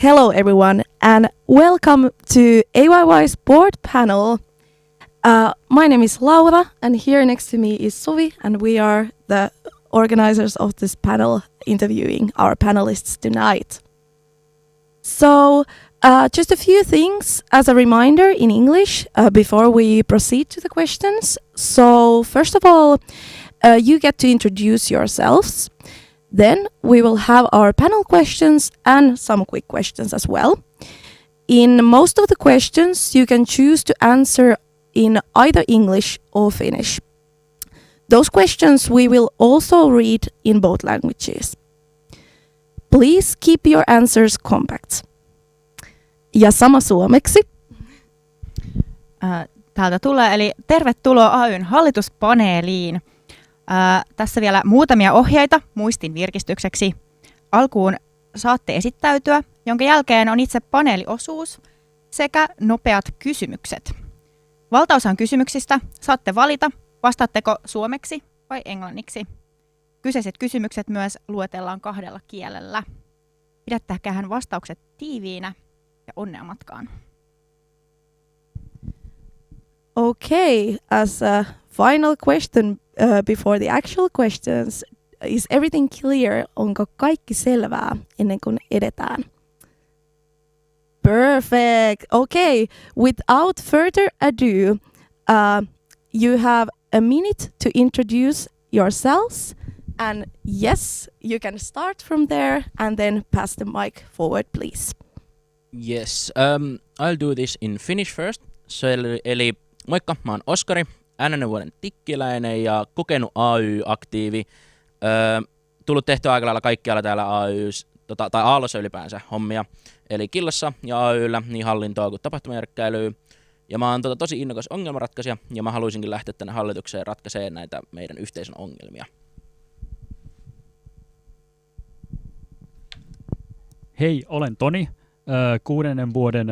Hello everyone and welcome to AYY's board panel. My name is Laura and here next to me is Suvi and we are the organizers of this panel interviewing our panelists tonight. So just a few things as a reminder in English before we proceed to the questions. So first of all, you get to introduce yourselves. Then we will have our panel questions and some quick questions as well. In most of the questions, you can choose to answer in either English or Finnish. Those questions we will also read in both languages. Please keep your answers compact. Ja sama suomeksi. Täältä tulee, eli tervetuloa AY:n hallituspaneeliin. Tässä vielä muutamia ohjeita muistin virkistykseksi. Alkuun saatte esittäytyä, jonka jälkeen on itse paneeliosuus sekä nopeat kysymykset. Valtaosan kysymyksistä saatte valita, vastaatteko suomeksi vai englanniksi. Kyseiset kysymykset myös luetellaan 2 kielellä. Pidättäkäähän vastaukset tiiviinä ja onnea matkaan. Okay, as a final question before the actual questions, is everything clear? Onko kaikki selvää ennen kuin edetään? Perfect. Okay, without further ado, you have a minute to introduce yourselves. And yes, you can start from there and then pass the mic forward, please. Yes, I'll do this in Finnish first. Eli moikka, mä oon Oskari, 4. vuoden tikkiläinen ja kokenut AY-aktiivi. Tullut tehtyä aika lailla kaikkialla täällä tai Aallossa ylipäänsä hommia. Eli Killassa ja AYllä niin hallintoa kuin tapahtumajärkkäilyä. Ja mä oon tosi innokas ongelmanratkaisija ja mä haluaisinkin lähteä tänne hallitukseen ratkaisemaan näitä meidän yhteisön ongelmia. Hei, olen Toni, 6. vuoden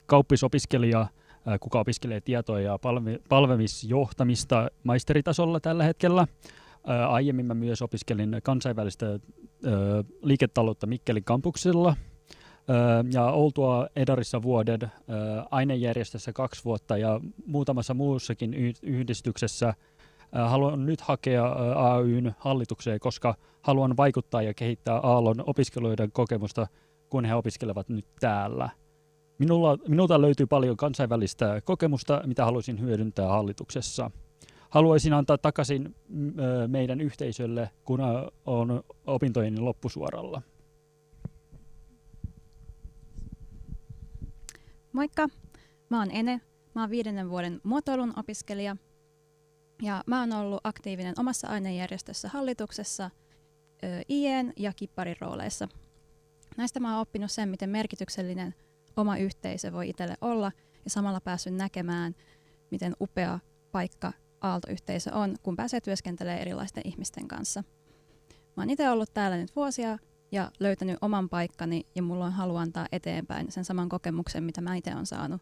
kauppisopiskelija, kuka opiskelee tietoa ja palvemisjohtamista maisteritasolla tällä hetkellä. Aiemmin mä myös opiskelin kansainvälistä liiketaloutta Mikkelin kampuksella. Ja oltua Edarissa vuoden, ainejärjestössä 2 vuotta ja muutamassa muussakin yhdistyksessä. Haluan nyt hakea AY:n hallitukseen, koska haluan vaikuttaa ja kehittää Aallon opiskelijoiden kokemusta, kun he opiskelevat nyt täällä. Minulta löytyy paljon kansainvälistä kokemusta, mitä haluaisin hyödyntää hallituksessa. Haluaisin antaa takaisin meidän yhteisölle, kun on opintojen loppusuoralla. Moikka, mä oon Ene, mä oon 5. vuoden muotoilun opiskelija ja mä oon ollut aktiivinen omassa ainejärjestössä hallituksessa IEn ja kipparin rooleissa. Näistä mä oon oppinut sen, miten merkityksellinen oma yhteisö voi itselle olla ja samalla päässyt näkemään, miten upea paikka Aalto-yhteisö on, kun pääsee työskentelemään erilaisten ihmisten kanssa. Mä oon itse ollut täällä nyt vuosia ja löytänyt oman paikkani ja mulla on halu antaa eteenpäin sen saman kokemuksen, mitä mä itse olen saanut,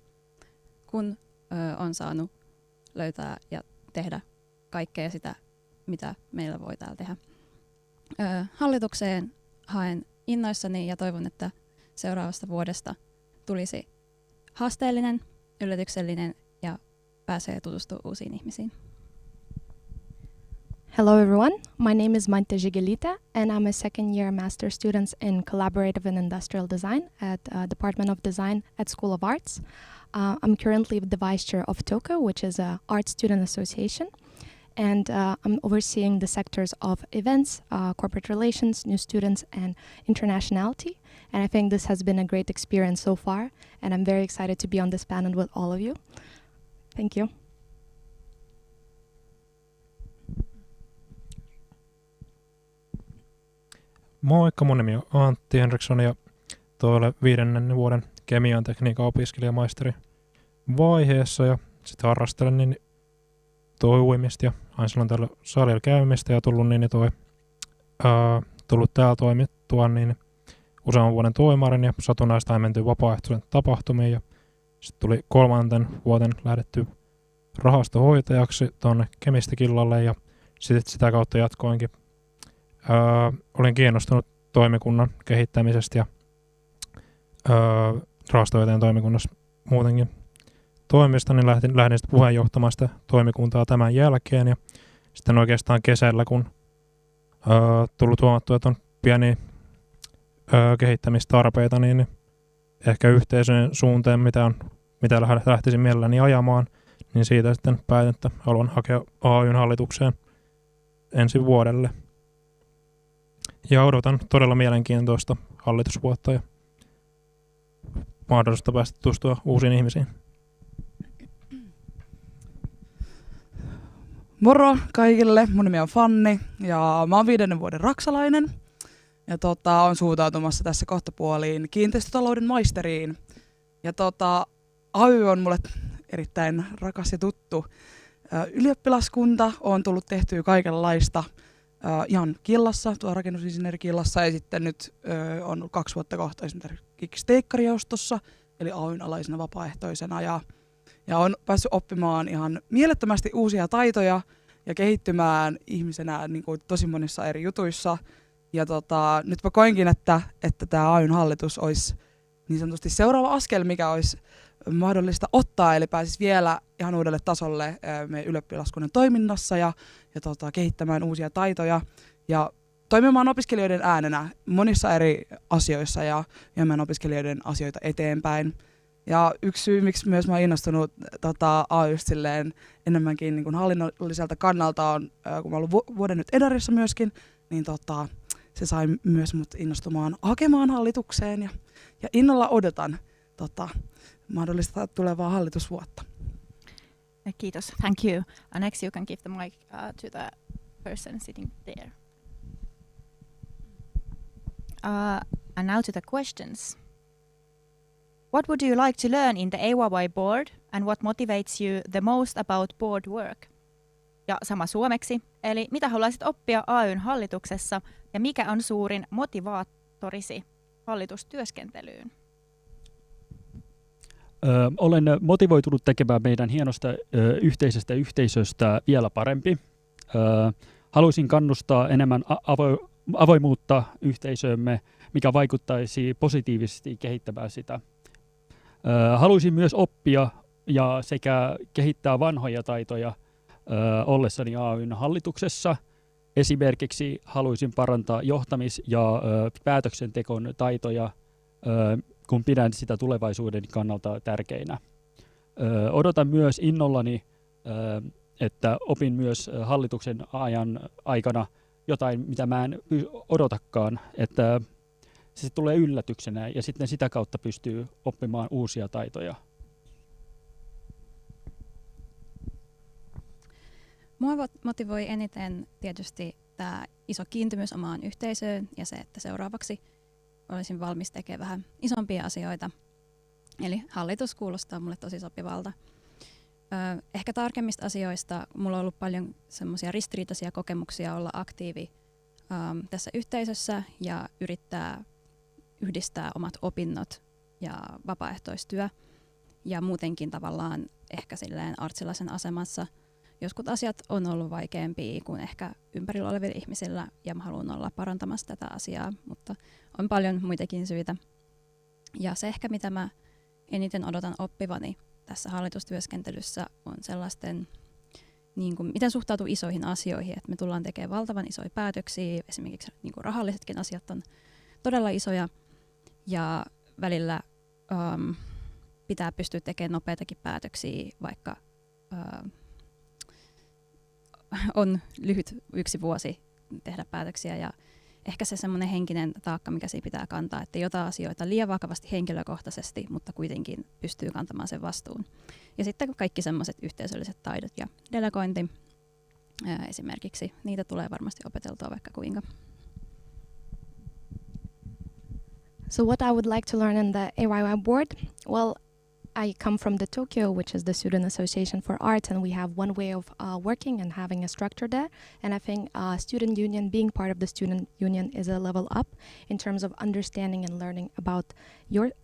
kun on saanut löytää ja tehdä kaikkea sitä, mitä meillä voi täällä tehdä. Hallitukseen haen innoissani ja toivon, että seuraavasta vuodesta tulisi haasteellinen, yllätyksellinen ja pääsee tutustumaan uusiin ihmisiin. Hello everyone, my name is Mante Jigelita and I'm a 2nd year master student in Collaborative and Industrial Design at Department of Design at School of Arts. I'm currently the vice chair of TOCA, which is an art student association, and I'm overseeing the sectors of events, corporate relations, new students and internationality. And I think this has been a great experience so far and I'm very excited to be on this panel with all of you. Thank you. Moikka, mun nimi on Antti Henriksson ja tuolle 5. vuoden kemian tekniikan opiskelijamaisteri vaiheessa ja sitten harrastelen niin uimista ja aina silloin täällä salilla käymistä ja tullut tullut täällä toimittua niin useamman vuoden toimarin ja satunnaista menty vapaaehtoisen tapahtumiin ja sitten tuli 3. vuoden lähdetty rahastohoitajaksi tuonne Kemistikillalle ja sitten sitä kautta jatkoinkin. Olin kiinnostunut toimikunnan kehittämisestä ja rahastoveteen toimikunnassa muutenkin toimista, niin lähdin sitten puheenjohtamaan sitä toimikuntaa tämän jälkeen. Ja sitten oikeastaan kesällä, kun tullut huomattua, että on pieniä kehittämistarpeita, niin ehkä yhteisöjen suuntaan, mitä lähtisin mielelläni ajamaan, niin siitä sitten päätin, että haluan hakea AY:n hallitukseen ensi vuodelle. Ja odotan todella mielenkiintoista hallitusvuotta ja mahdollista päästä tutustua uusiin ihmisiin. Moro kaikille, mun nimi on Fanni ja mä oon 5. vuoden raksalainen ja on suuntautumassa tässä kohtapuoliin kiinteistötalouden maisteriin. Ja AY on mulle erittäin rakas ja tuttu ylioppilaskunta, on tullut tehtyä kaikenlaista ihan Killassa, tuo rakennusinsinöörikillassa ja sitten nyt on ollut 2 vuotta kohta esimerkiksi teikkariostossa, eli AYn alaisena vapaaehtoisena ja on päässyt oppimaan ihan mielettömästi uusia taitoja ja kehittymään ihmisenä niin kuin tosi monissa eri jutuissa. Ja nyt mä koinkin, että tämä AYn hallitus olisi niin sanotusti seuraava askel, mikä olisi mahdollista ottaa, eli pääsisi vielä ihan uudelle tasolle meidän ylioppilaskunnan toiminnassa ja kehittämään uusia taitoja ja toimimaan opiskelijoiden äänenä monissa eri asioissa ja viemään opiskelijoiden asioita eteenpäin. Ja yksi syy, miksi myös mä oon innostunut AY:stä enemmänkin niin kuin hallinnolliselta kannalta on, kun mä oon ollut vuoden nyt Edarissa myöskin, niin se sai myös mut innostumaan hakemaan hallitukseen ja innolla odotan mahdollista tulevaa hallitusvuotta. Kiitos. Thank you. Next you can give the mic to the person sitting there. And now to the questions. What would you like to learn in the AYY board and what motivates you the most about board work? Ja sama suomeksi, eli mitä haluaisit oppia AY:n hallituksessa ja mikä on suurin motivaattorisi hallitustyöskentelyyn? Olen motivoitunut tekemään meidän hienosta yhteisestä yhteisöstä vielä parempi. Haluaisin kannustaa enemmän avoimuutta yhteisöömme, mikä vaikuttaisi positiivisesti kehittämään sitä. Haluaisin myös oppia ja sekä kehittää vanhoja taitoja ollessani AY:n hallituksessa. Esimerkiksi haluaisin parantaa johtamis- ja päätöksentekon taitoja, kun pidän sitä tulevaisuuden kannalta tärkeinä. Odotan myös innollani, että opin myös hallituksen ajan aikana jotain, mitä mä en odotakaan, että se tulee yllätyksenä ja sitten sitä kautta pystyy oppimaan uusia taitoja. Mua motivoi eniten tietysti tämä iso kiintymys omaan yhteisöön ja se, että seuraavaksi olisin valmis tekemään vähän isompia asioita. Eli hallitus kuulostaa mulle tosi sopivalta. Ehkä tarkemmista asioista mulla on ollut paljon semmoisia ristiriitaisia kokemuksia olla aktiivi tässä yhteisössä ja yrittää yhdistää omat opinnot ja vapaaehtoistyö ja muutenkin tavallaan ehkä silleen artsilaisen asemassa. Jotkut asiat on ollut vaikeampia kuin ehkä ympärillä olevilla ihmisillä ja mä haluan olla parantamassa tätä asiaa, mutta on paljon muitakin syitä. Ja se ehkä mitä mä eniten odotan oppivani tässä hallitustyöskentelyssä on sellaisten, niin kuin, miten suhtautuu isoihin asioihin, että me tullaan tekemään valtavan isoja päätöksiä, esimerkiksi niin kuin rahallisetkin asiat on todella isoja ja välillä pitää pystyä tekemään nopeitakin päätöksiä, vaikka on lyhyt 1 vuosi tehdä päätöksiä ja ehkä se semmoinen henkinen taakka, mikä siinä pitää kantaa, että jotain asioita liian vakavasti henkilökohtaisesti, mutta kuitenkin pystyy kantamaan sen vastuun. Ja sitten kaikki semmoiset yhteisölliset taidot ja delegointi esimerkiksi, niitä tulee varmasti opeteltua vaikka kuinka. So what I would like to learn in the AYY board? Well, I come from the Tokyo, which is the Student Association for Arts, and we have one way of working and having a structure there. And I think student union, being part of the student union is a level up in terms of understanding and learning about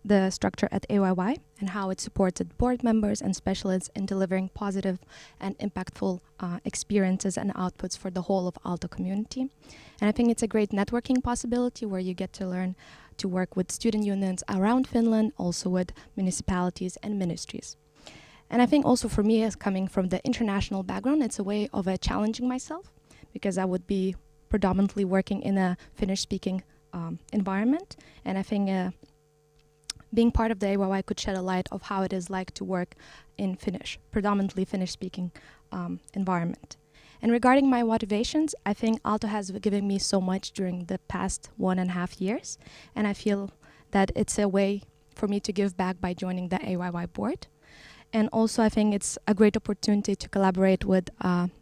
the structure at AYY and how it supports its board members and specialists in delivering positive and impactful experiences and outputs for the whole of Aalto community. And I think it's a great networking possibility where you get to learn to work with student unions around Finland, also with municipalities and ministries. And I think also for me, as coming from the international background, it's a way of challenging myself, because I would be predominantly working in a Finnish-speaking environment. And I think being part of the AYY could shed a light of how it is like to work in Finnish, predominantly Finnish-speaking environment. And regarding my motivations, I think Aalto has given me so much during the past 1.5 years. And I feel that it's a way for me to give back by joining the AYY board. And also I think it's a great opportunity to collaborate with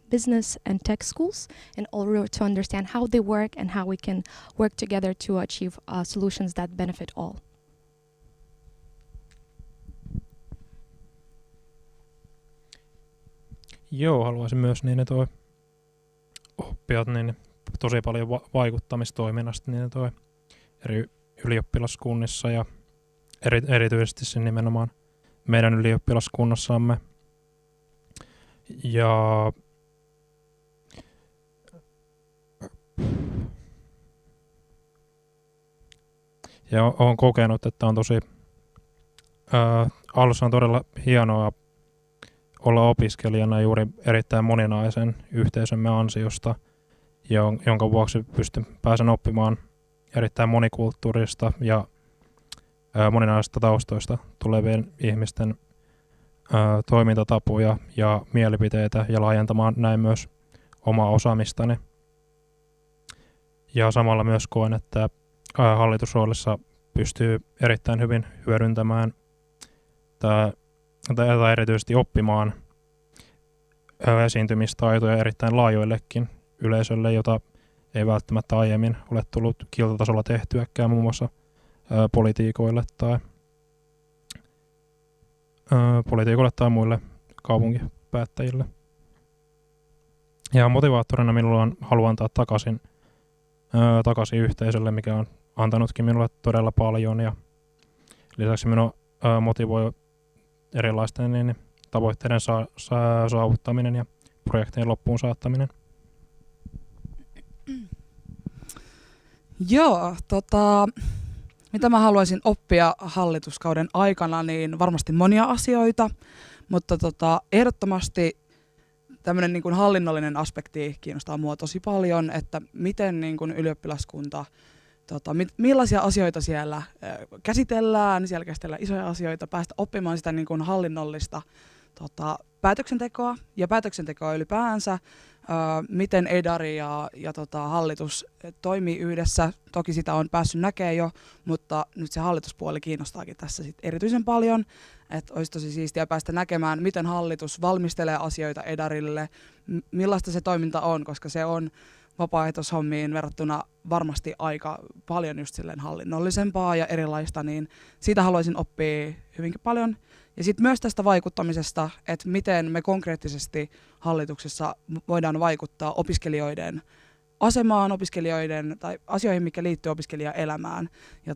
business and tech schools in order to understand how they work and how we can work together to achieve solutions that benefit all. Joo, haluaisin myös niin toi oppia niin tosi paljon vaikuttamistoiminnasta niin toi eri ylioppilaskunnissa ja erityisesti sen nimenomaan meidän ylioppilaskunnassamme. Ja olen kokenut, että on tosi alussa on todella hienoa olla opiskelijana juuri erittäin moninaisen yhteisömme ansiosta, jonka vuoksi pääsen oppimaan erittäin monikulttuurista ja moninaisista taustoista tulevien ihmisten toimintatapoja ja mielipiteitä ja laajentamaan näin myös omaa osaamistani. Ja samalla myös koen, että hallitusroolissa pystyy erittäin hyvin hyödyntämään tai erityisesti oppimaan esiintymistaitoja erittäin laajoillekin yleisölle, jota ei välttämättä aiemmin ole tullut kiltotasolla tehtyäkään, muun muassa politiikoille tai muille kaupunkipäättäjille. Ja motivaattorina minulla on halu antaa takaisin yhteisölle, mikä on antanutkin minulle todella paljon, ja lisäksi minua motivoi erilaisten tavoitteiden saavuttaminen ja projektien loppuun saattaminen. Joo, mitä mä haluaisin oppia hallituskauden aikana, niin varmasti monia asioita, mutta ehdottomasti tämmöinen niin kuin hallinnollinen aspekti kiinnostaa mua tosi paljon, että miten niin kuin ylioppilaskunta, millaisia asioita siellä käsitellään isoja asioita, päästä oppimaan sitä niin kuin hallinnollista päätöksentekoa ylipäänsä, miten edari ja hallitus toimii yhdessä. Toki sitä on päässyt näkemään jo, mutta nyt se hallituspuoli kiinnostaakin tässä sit erityisen paljon. Että olisi tosi siistiä päästä näkemään, miten hallitus valmistelee asioita edarille, millaista se toiminta on, koska se on vapaaehtoishommiin verrattuna varmasti aika paljon just silleen hallinnollisempaa ja erilaista, niin siitä haluaisin oppia hyvinkin paljon. Ja sitten myös tästä vaikuttamisesta, että miten me konkreettisesti hallituksessa voidaan vaikuttaa opiskelijoiden asemaan, tai asioihin, mikä liittyy opiskelijaelämään. Ja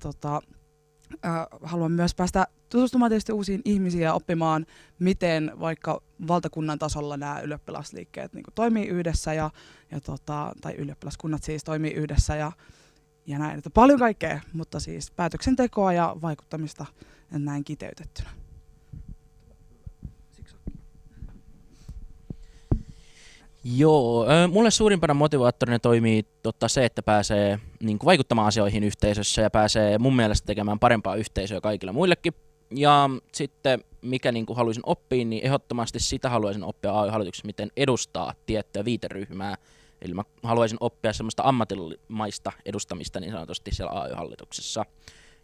haluan myös päästä tutustumaan tietysti uusiin ihmisiin ja oppimaan, miten vaikka valtakunnan tasolla nämä ylioppilasliikkeet niin kuin toimii yhdessä, tai ylioppilaskunnat siis toimii yhdessä ja näin. Että paljon kaikkea, mutta siis päätöksentekoa ja vaikuttamista näin kiteytettynä. Joo, mulle suurimpana motivaattorina toimii se, että pääsee niin kuin vaikuttamaan asioihin yhteisössä ja pääsee mun mielestä tekemään parempaa yhteisöä kaikille muillekin. Ja sitten mikä niin kuin haluaisin oppia, niin ehdottomasti sitä haluaisin oppia AY-hallituksessa, miten edustaa tiettyä viiteryhmää. Eli mä haluaisin oppia semmoista ammattimaista edustamista niin sanotusti siellä AY-hallituksessa.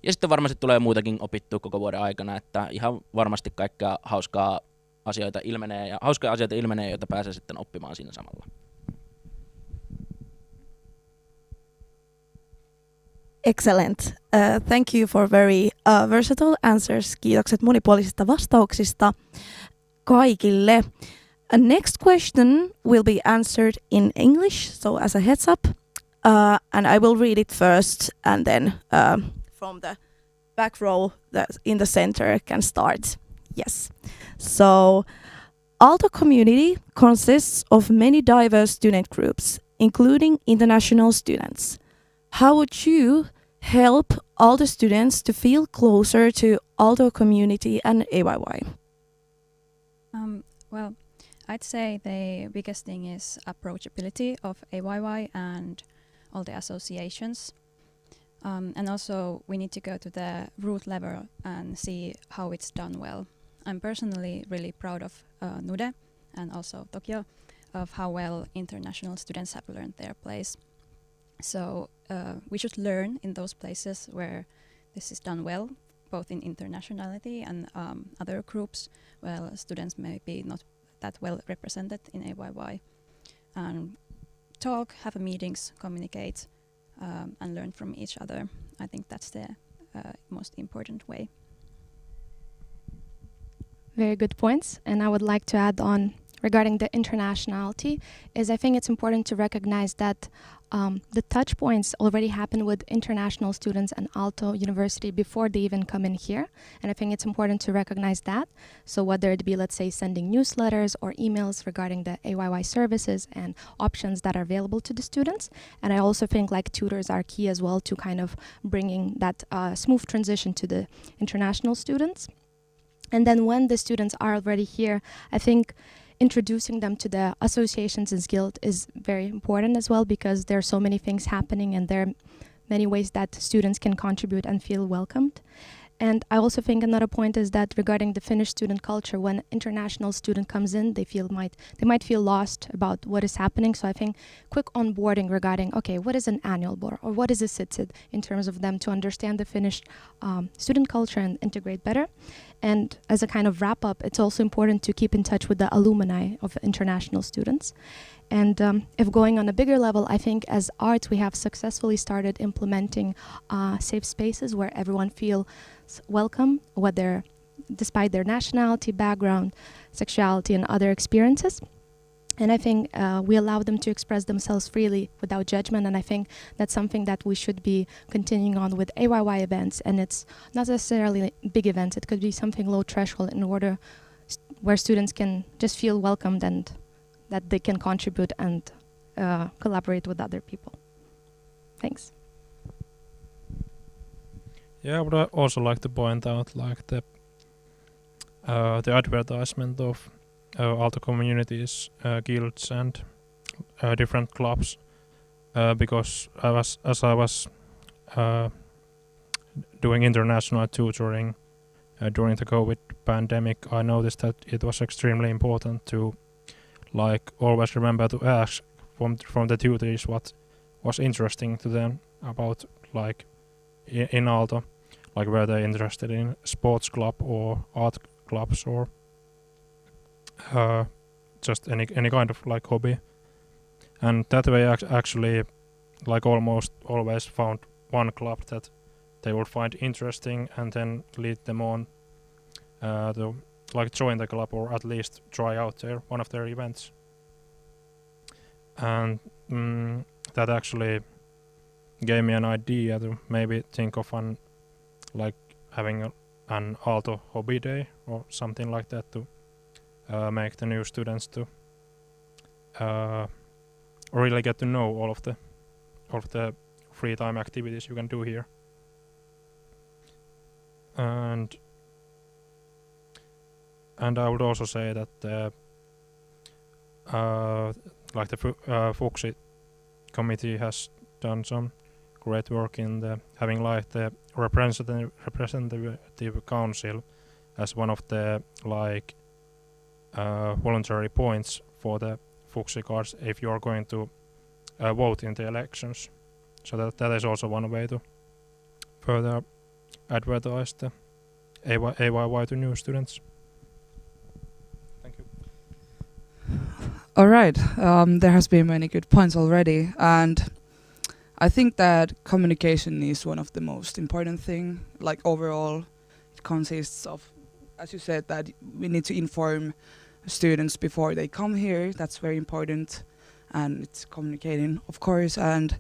Ja sitten varmasti tulee muutakin opittua koko vuoden aikana, että ihan varmasti kaikkea hauskoja asioita ilmenee, joita pääsee sitten oppimaan siinä samalla. Excellent. Thank you for very versatile answers. Kiitokset monipuolisista vastauksista kaikille. Next question will be answered in English, so as a heads up. And I will read it first, and then from the back row in the center can start. Yes. So, Aalto community consists of many diverse student groups, including international students. How would you help all the students to feel closer to Aalto community and AYY? Well, I'd say the biggest thing is approachability of AYY and all the associations. And also we need to go to the root level and see how it's done well. I'm personally really proud of Nude and also Tokyo of how well international students have learned their place. So we should learn in those places where this is done well, both in internationality and other groups where students may be not that well represented in AYY. And talk, have meetings, communicate, and learn from each other. I think that's the most important way. Very good points. And I would like to add on regarding the internationality is I think it's important to recognize that the touch points already happen with international students and Aalto University before they even come in here. And I think it's important to recognize that. So whether it be, let's say, sending newsletters or emails regarding the AYY services and options that are available to the students. And I also think like tutors are key as well to kind of bringing that smooth transition to the international students. And then when the students are already here, I think introducing them to the associations and guild is very important as well, because there are so many things happening and there are many ways that students can contribute and feel welcomed. And I also think another point is that regarding the Finnish student culture, when international student comes in, they might feel lost about what is happening. So I think quick onboarding regarding, okay, what is an annual board or what is a sit-sit in terms of them to understand the Finnish student culture and integrate better. And as a kind of wrap up, it's also important to keep in touch with the alumni of international students. And if going on a bigger level, I think as arts, we have successfully started implementing safe spaces where everyone feels welcome, whether despite their nationality, background, sexuality, and other experiences. And I think we allow them to express themselves freely without judgment. And I think that's something that we should be continuing on with AYY events. And it's not necessarily big events. It could be something low threshold in order where students can just feel welcomed and that they can contribute and collaborate with other people. Thanks. Yeah, I would also like to point out like the advertisement of Aalto communities, guilds, and different clubs, because as I was doing international tutoring during the COVID pandemic, I noticed that it was extremely important to like always remember to ask from the tutors what was interesting to them about like in Aalto, like were they interested in sports club or art clubs or just any kind of like hobby. And that way actually like almost always found one club that they would find interesting and then lead them on to like join the club or at least try out one of their events. And that actually gave me an idea to maybe think of like having an Aalto hobby day or something like that to make the new students to really get to know all of the free time activities you can do here. And I would also say that like the Fuxi committee has done some great work in having like the representative council as one of the like voluntary points for the Fuxi cards if you are going to vote in the elections. So that is also one way to further advertise the AYY to new students. Thank you. All right, there has been many good points already, and I think that communication is one of the most important thing. Like overall, it consists of, as you said, that we need to inform students before they come here. That's very important, and it's communicating, of course, and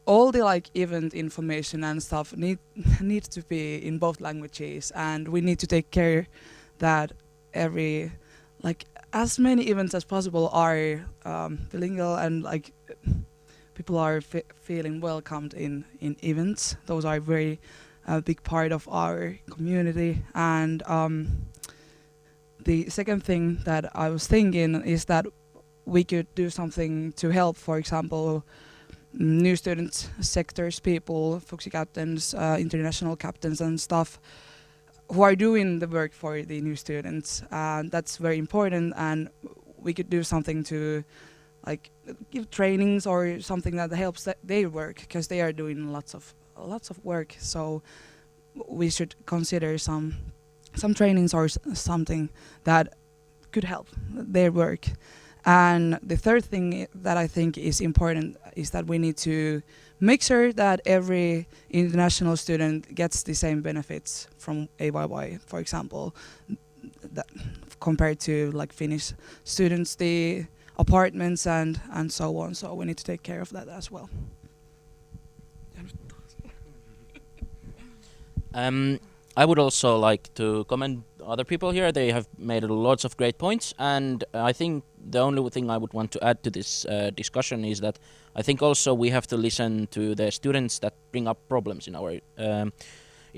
all the like event information and stuff needs to be in both languages, and we need to take care that every like as many events as possible are bilingual and like people are feeling welcomed in events. Those are very big part of our community. And the second thing that I was thinking is that we could do something to help, for example, new students, sectors, people, Fuxi captains, international captains and stuff, who are doing the work for the new students. And that's very important, and we could do something to like give trainings or something that helps their work, because they are doing lots of work. So we should consider some trainings or something that could help their work. And the third thing that I think is important is that we need to make sure that every international student gets the same benefits from AYY, for example, that compared to like Finnish students, the apartments and so on. So we need to take care of that as well. I would also like to commend other people here. They have made lots of great points, and I think the only thing I would want to add to this discussion is that I think also we have to listen to the students that bring up problems in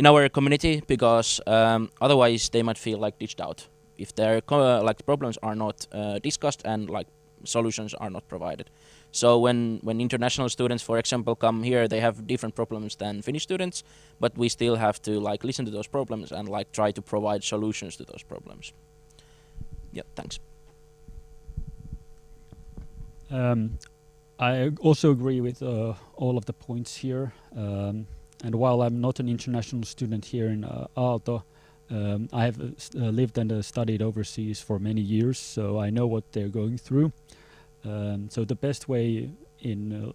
our community, because otherwise they might feel like ditched out if their like problems are not discussed and like solutions are not provided. So when international students, for example, come here, they have different problems than Finnish students, but we still have to like listen to those problems and like try to provide solutions to those problems. Yeah, thanks. I also agree with all of the points here. And while I'm not an international student here in Aalto, I have lived and studied overseas for many years, so I know what they're going through. So the best way, in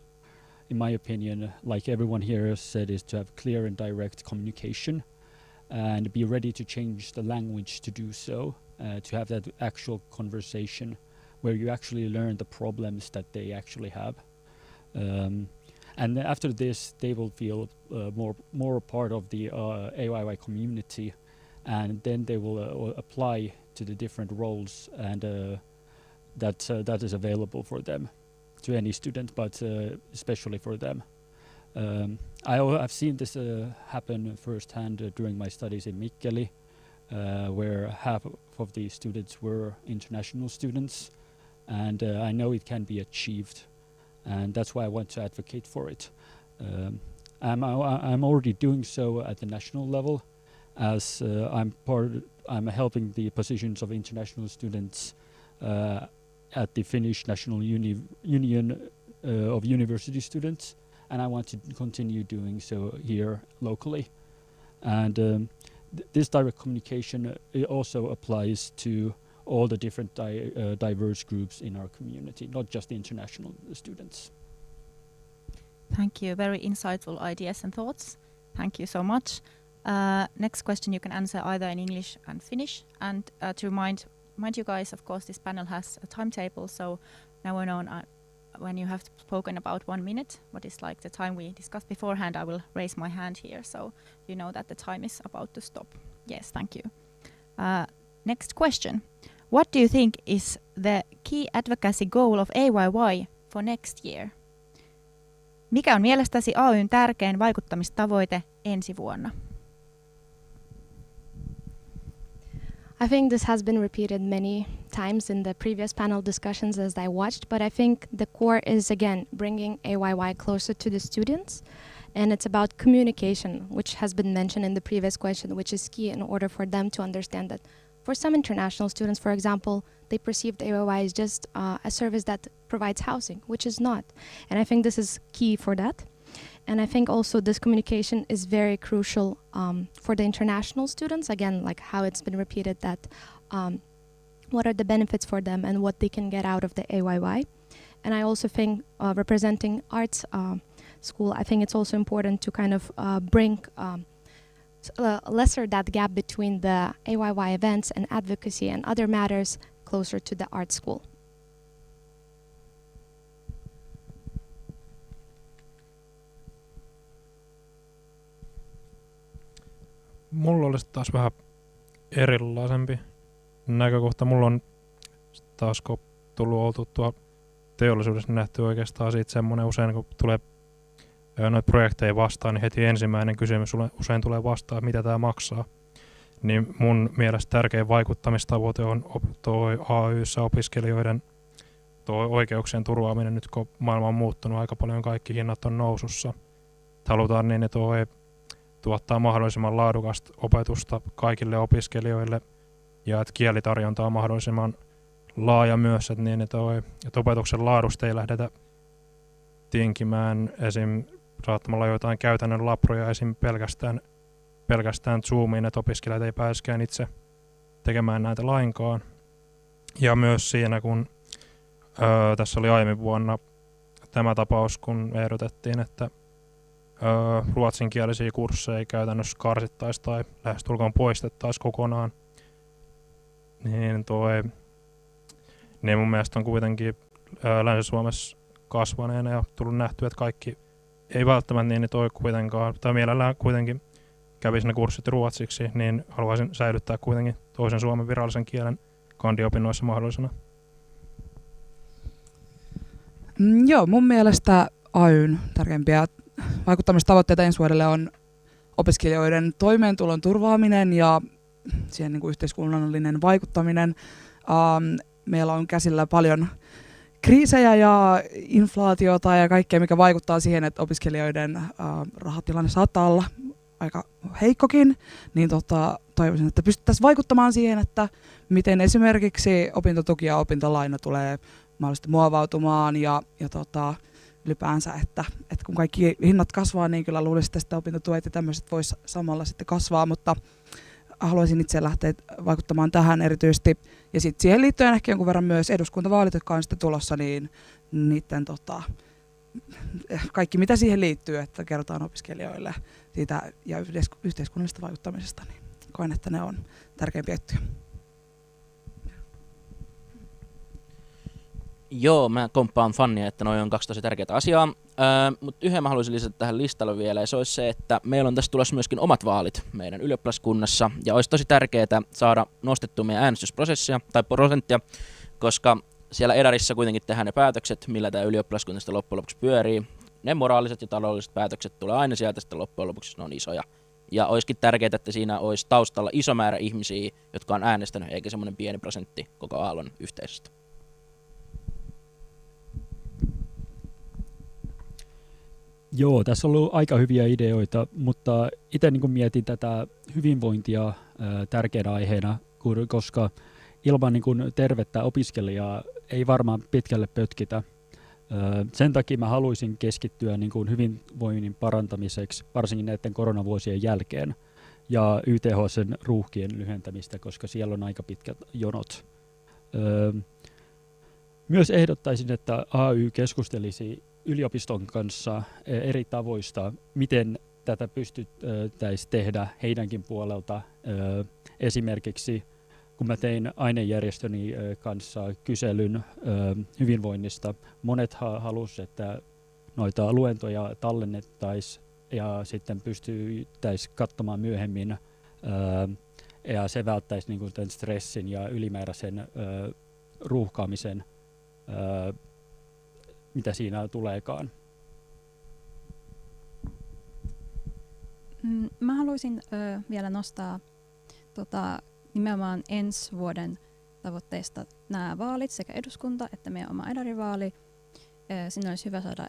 my opinion, like everyone here has said, is to have clear and direct communication and be ready to change the language to do so, to have that actual conversation where you actually learn the problems that they actually have. And after this, they will feel more a part of the AYY community, and then they will apply to the different roles and that is available for them, to any student, but especially for them. I've seen this happen firsthand during my studies in Mikkeli, where half of the students were international students, and I know it can be achieved, and that's why I want to advocate for it. I'm already doing so at the national level, as I'm helping the positions of international students at the Finnish National Union of University Students, and I want to continue doing so here locally. And this direct communication it also applies to all the different diverse groups in our community, not just the international students. Thank you. Very insightful ideas and thoughts. Thank you so much. Next question you can answer either in English and Finnish. And to remind you guys, of course, this panel has a timetable, so now we're known when you have spoken about 1 minute, what is like the time we discussed beforehand, I will raise my hand here, so you know that the time is about to stop. Yes, thank you. Next question. What do you think is the key advocacy goal of AYY for next year? Mikä on mielestäsi AY:n tärkein vaikuttamistavoite ensi vuonna? I think this has been repeated many times in the previous panel discussions as I watched, but I think the core is, again, bringing AYY closer to the students. And it's about communication, which has been mentioned in the previous question, which is key in order for them to understand that for some international students, for example, they perceive the AYY as just a service that provides housing, which is not. And I think this is key for that. And I think also this communication is very crucial for the international students, again, like how it's been repeated, that what are the benefits for them and what they can get out of the AYY. And I also think representing arts school, I think it's also important to kind of bring lesser that gap between the AYY events and advocacy and other matters closer to the art school. Mulla olisi taas vähän erilaisempi näkökohta. Mulla on taas, kun tullut oltu tuolla teollisuudessa nähty oikeastaan siitä semmoinen usein, kun tulee noita projekteja vastaan, niin heti ensimmäinen kysymys usein tulee vastaan, mitä tämä maksaa. Niin mun mielestä tärkein vaikuttamistavoite on toi AY:ssä opiskelijoiden oikeuksien turvaaminen, nyt kun maailma on muuttunut aika paljon, kaikki hinnat on nousussa. Halutaan niin, että tuottaa mahdollisimman laadukasta opetusta kaikille opiskelijoille ja että kielitarjonta on mahdollisimman laaja myös, että, niin, että opetuksen laadusta ei lähdetä tinkimään esim. Saattamalla jotain käytännön labroja esim. pelkästään Zoomiin, että opiskelijat ei pääskään itse tekemään näitä lainkaan. Ja myös siinä, kun tässä oli aiemmin vuonna tämä tapaus, kun ehdotettiin, että ruotsinkielisiä kursseja käytännössä karsittaisiin tai lähestulkoon poistettaisiin kokonaan, niin mun mielestä on kuitenkin Länsi-Suomessa kasvaneena ja tullut nähtyä, että kaikki ei välttämättä niin, että kuitenkaan, tai mielellään kuitenkin kävisi ne kurssit ruotsiksi, niin haluaisin säilyttää kuitenkin toisen suomen virallisen kielen kandiopinnoissa mahdollisena. Joo, mun mielestä AY:n tärkeimpiä vaikuttamistavoitteita ensi vuodelle on opiskelijoiden toimeentulon turvaaminen ja siihen niin kuin yhteiskunnallinen vaikuttaminen. Meillä on käsillä paljon kriisejä ja inflaatiota ja kaikkea, mikä vaikuttaa siihen, että opiskelijoiden rahatilanne saattaa olla aika heikkokin, niin toivoisin, että pystyttäisiin vaikuttamaan siihen, että miten esimerkiksi opintotuki ja opintolaina tulee mahdollisesti muovautumaan ja ylipäänsä, että kun kaikki hinnat kasvaa, niin kyllä luulisin, että opintotuet ja tämmöiset voisi samalla sitten kasvaa, mutta haluaisin itse lähteä vaikuttamaan tähän erityisesti. Ja sitten siihen liittyen ehkä jonkun verran myös eduskuntavaalit, jotka on sitten tulossa, niin niiden kaikki mitä siihen liittyy, että kerrotaan opiskelijoille siitä ja yhteiskunnallisesta vaikuttamisesta, niin koen, että ne on tärkeimpiä juttuja. Joo, mä komppaan Fannia, että noi on 2 tosi tärkeää asiaa, mutta yhden mä haluaisin lisätä tähän listalle vielä, ja se olisi se, että meillä on tässä tulossa myöskin omat vaalit meidän ylioppilaskunnassa, ja olisi tosi tärkeää saada nostettua meidän äänestysprosessia tai prosenttia, koska siellä edarissa kuitenkin tehdään ne päätökset, millä tämä ylioppilaskunta loppujen lopuksi pyörii. Ne moraaliset ja taloudelliset päätökset tulee aina sieltä, sitten loppujen lopuksi ne on isoja. Ja olisikin tärkeää, että siinä olisi taustalla iso määrä ihmisiä, jotka on äänestänyt, eikä semmoinen pieni prosentti koko aallon yhteisöstä. Joo, tässä on ollut aika hyviä ideoita, mutta itse niin mietin tätä hyvinvointia tärkeänä aiheena, koska ilman niin tervettä opiskelijaa ei varmaan pitkälle pötkitä. Sen takia mä haluaisin keskittyä niin hyvinvoinnin parantamiseksi, varsinkin näiden koronavuosien jälkeen, ja YTHS:n ruuhkien lyhentämistä, koska siellä on aika pitkät jonot. Myös ehdottaisin, että AY keskustelisi yliopiston kanssa eri tavoista, miten tätä pystyttäisiin tehdä heidänkin puolelta. Esimerkiksi kun mä tein ainejärjestöni kanssa kyselyn hyvinvoinnista, monet halusivat, että noita luentoja tallennettaisiin ja sitten pystyttäisiin katsomaan myöhemmin ja se välttäisi niin kuin tämän stressin ja ylimääräisen ruuhkaamisen, mitä siinä tuleekaan. Mä haluaisin vielä nostaa nimenomaan ensi vuoden tavoitteista nämä vaalit, sekä eduskunta että meidän oma edarivaali. Sinne olisi hyvä saada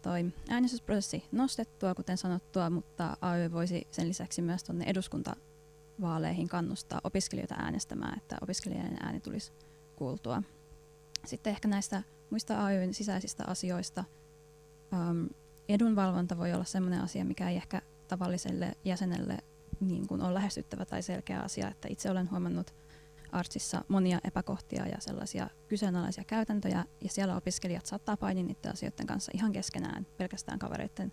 toi äänestysprosessi nostettua, kuten sanottua, mutta AY voisi sen lisäksi myös tuonne eduskuntavaaleihin kannustaa opiskelijoita äänestämään, että opiskelijoiden ääni tulisi kuultua. Sitten ehkä näistä muista AY:n sisäisistä asioista. Edunvalvonta voi olla sellainen asia, mikä ei ehkä tavalliselle jäsenelle niin kuin on lähestyttävä tai selkeä asia, että itse olen huomannut Artsissa monia epäkohtia ja sellaisia kyseenalaisia käytäntöjä, ja siellä opiskelijat saattaa painia niiden asioiden kanssa ihan keskenään pelkästään kavereiden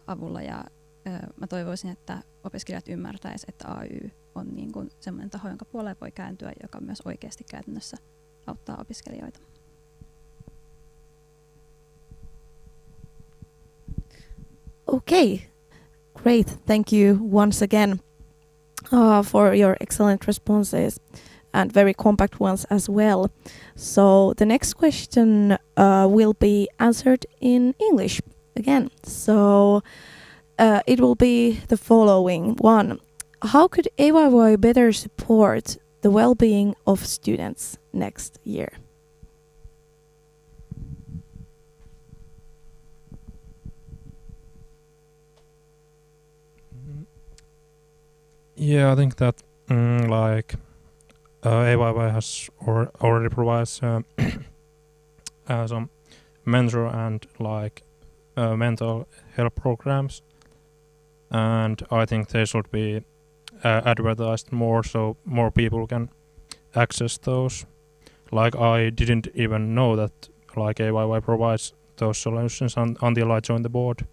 avulla, ja mä toivoisin, että opiskelijat ymmärtäisivät, että AY on niin kuin sellainen taho, jonka puoleen voi kääntyä, joka myös oikeasti käytännössä auttaa opiskelijoita. Okay, great. Thank you once again for your excellent responses. and very compact ones as well. So the next question will be answered in English again. So it will be the following one. How could AYY better support the well-being of students next year? Yeah, I think that AYY has already provides some mentor and mental health programs, and I think they should be advertised more so more people can access those. I didn't even know that AYY provides those solutions until I joined the board.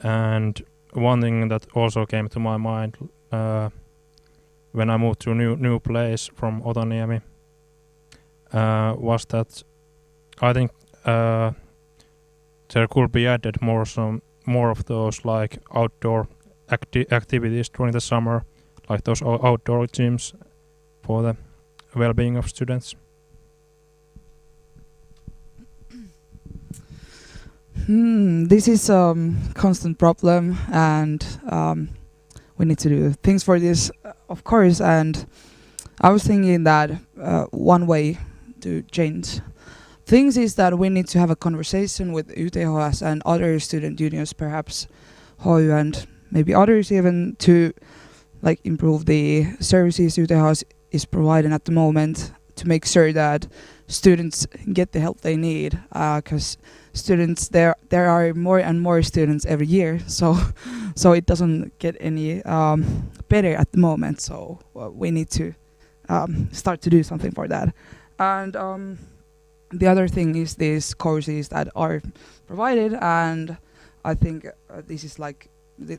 And one thing that also came to my mind when I moved to a new place from Otaniemi was that I think there could be added more of those outdoor activities during the summer, like those outdoor gyms for the well-being of students. This is a constant problem, and we need to do things for this, of course. And I was thinking that one way to change things is that we need to have a conversation with UTHS and other student unions, perhaps HOY and maybe others even, to improve the services UTHS is providing at the moment, to make sure that students get the help they need, because students, there are more and more students every year, so it doesn't get any better at the moment. So we need to start to do something for that. And the other thing is these courses that are provided, and I think this is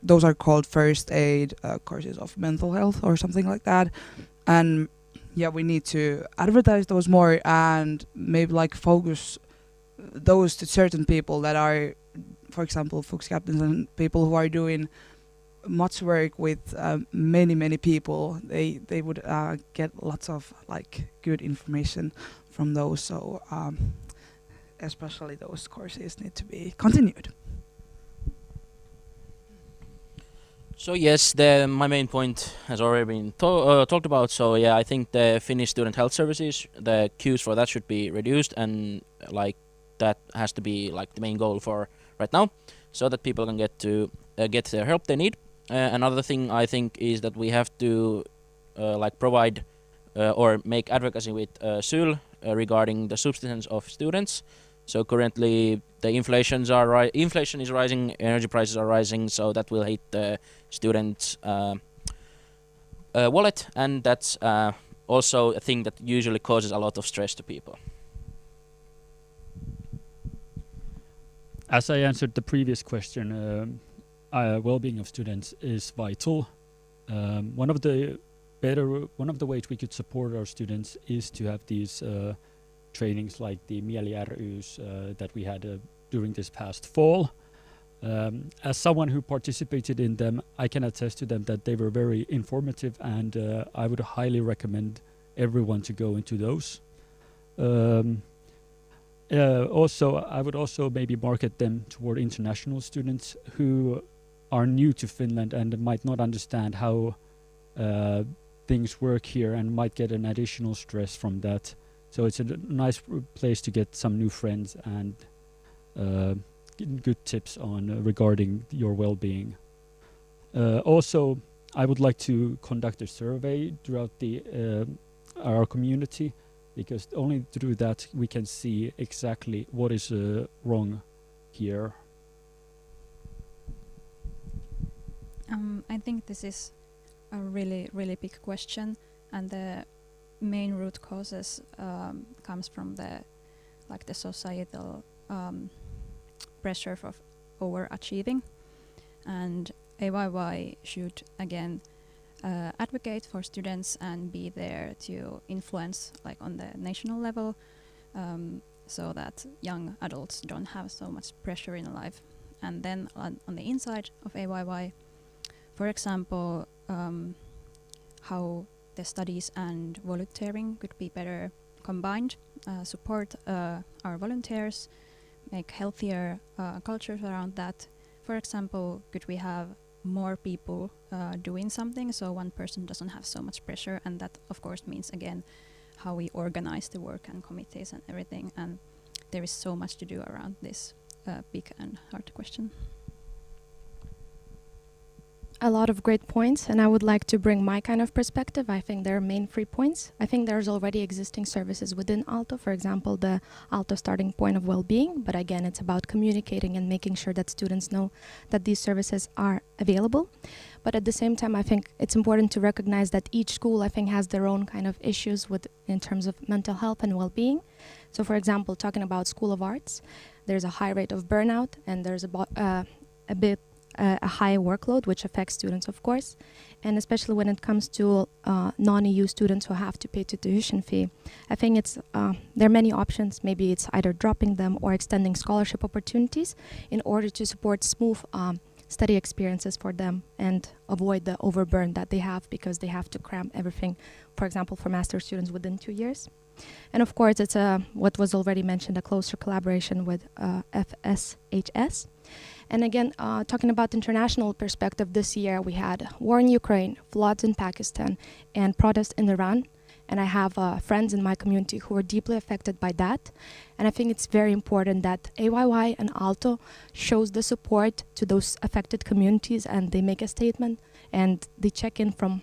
those are called first aid courses of mental health or something like that. And yeah, we need to advertise those more and maybe focus those to certain people that are, for example, Fuchs captains and people who are doing much work with many people. They would get lots of good information from those. So especially those courses need to be continued. So yes, my main point has already been talked about. So yeah, I think the Finnish student health services, the queues for that should be reduced, and that has to be the main goal for right now, so that people can get their help they need. Another thing I think is that we have to provide or make advocacy with SYL regarding the subsistence of students. So currently the inflation is rising, energy prices are rising, so that will hit the students' wallet, and that's also a thing that usually causes a lot of stress to people. As I answered the previous question, well-being of students is vital. One of the ways we could support our students is to have these trainings like the Mieli RYs that we had during this past fall. As someone who participated in them, I can attest to them that they were very informative, and I would highly recommend everyone to go into those. Also, I would also maybe market them toward international students who are new to Finland and might not understand how things work here and might get an additional stress from that. So it's a nice place to get some new friends and good tips on regarding your well-being. Also, I would like to conduct a survey throughout our community, because only through that we can see exactly what is wrong here. I think this is a really big question, and the main root causes comes from the societal pressure of overachieving, and AYY should again advocate for students and be there to influence on the national level, so that young adults don't have so much pressure in life. And then on the inside of AYY, for example, how the studies and volunteering could be better combined, support our volunteers, make healthier cultures around that. For example, could we have more people doing something so one person doesn't have so much pressure, and that of course means again how we organize the work and committees and everything, and there is so much to do around this big and hard question. A lot of great points, and I would like to bring my kind of perspective. I think there are main 3 points. I think there's already existing services within Aalto, for example, the Aalto starting point of well-being, but again, it's about communicating and making sure that students know that these services are available. But at the same time, I think it's important to recognize that each school, I think, has their own kind of issues in terms of mental health and well-being. So for example, talking about School of Arts, there's a high rate of burnout, and there's a high workload, which affects students, of course, and especially when it comes to non-EU students who have to pay tuition fee. I think there are many options. Maybe it's either dropping them or extending scholarship opportunities in order to support smooth study experiences for them and avoid the overburn that they have because they have to cram everything, for example, for master students within 2 years. And of course, it's what was already mentioned, a closer collaboration with FSHS. And again, talking about international perspective, this year we had war in Ukraine, floods in Pakistan, and protests in Iran. And I have friends in my community who are deeply affected by that. And I think it's very important that AYY and Aalto shows the support to those affected communities, and they make a statement and they check in from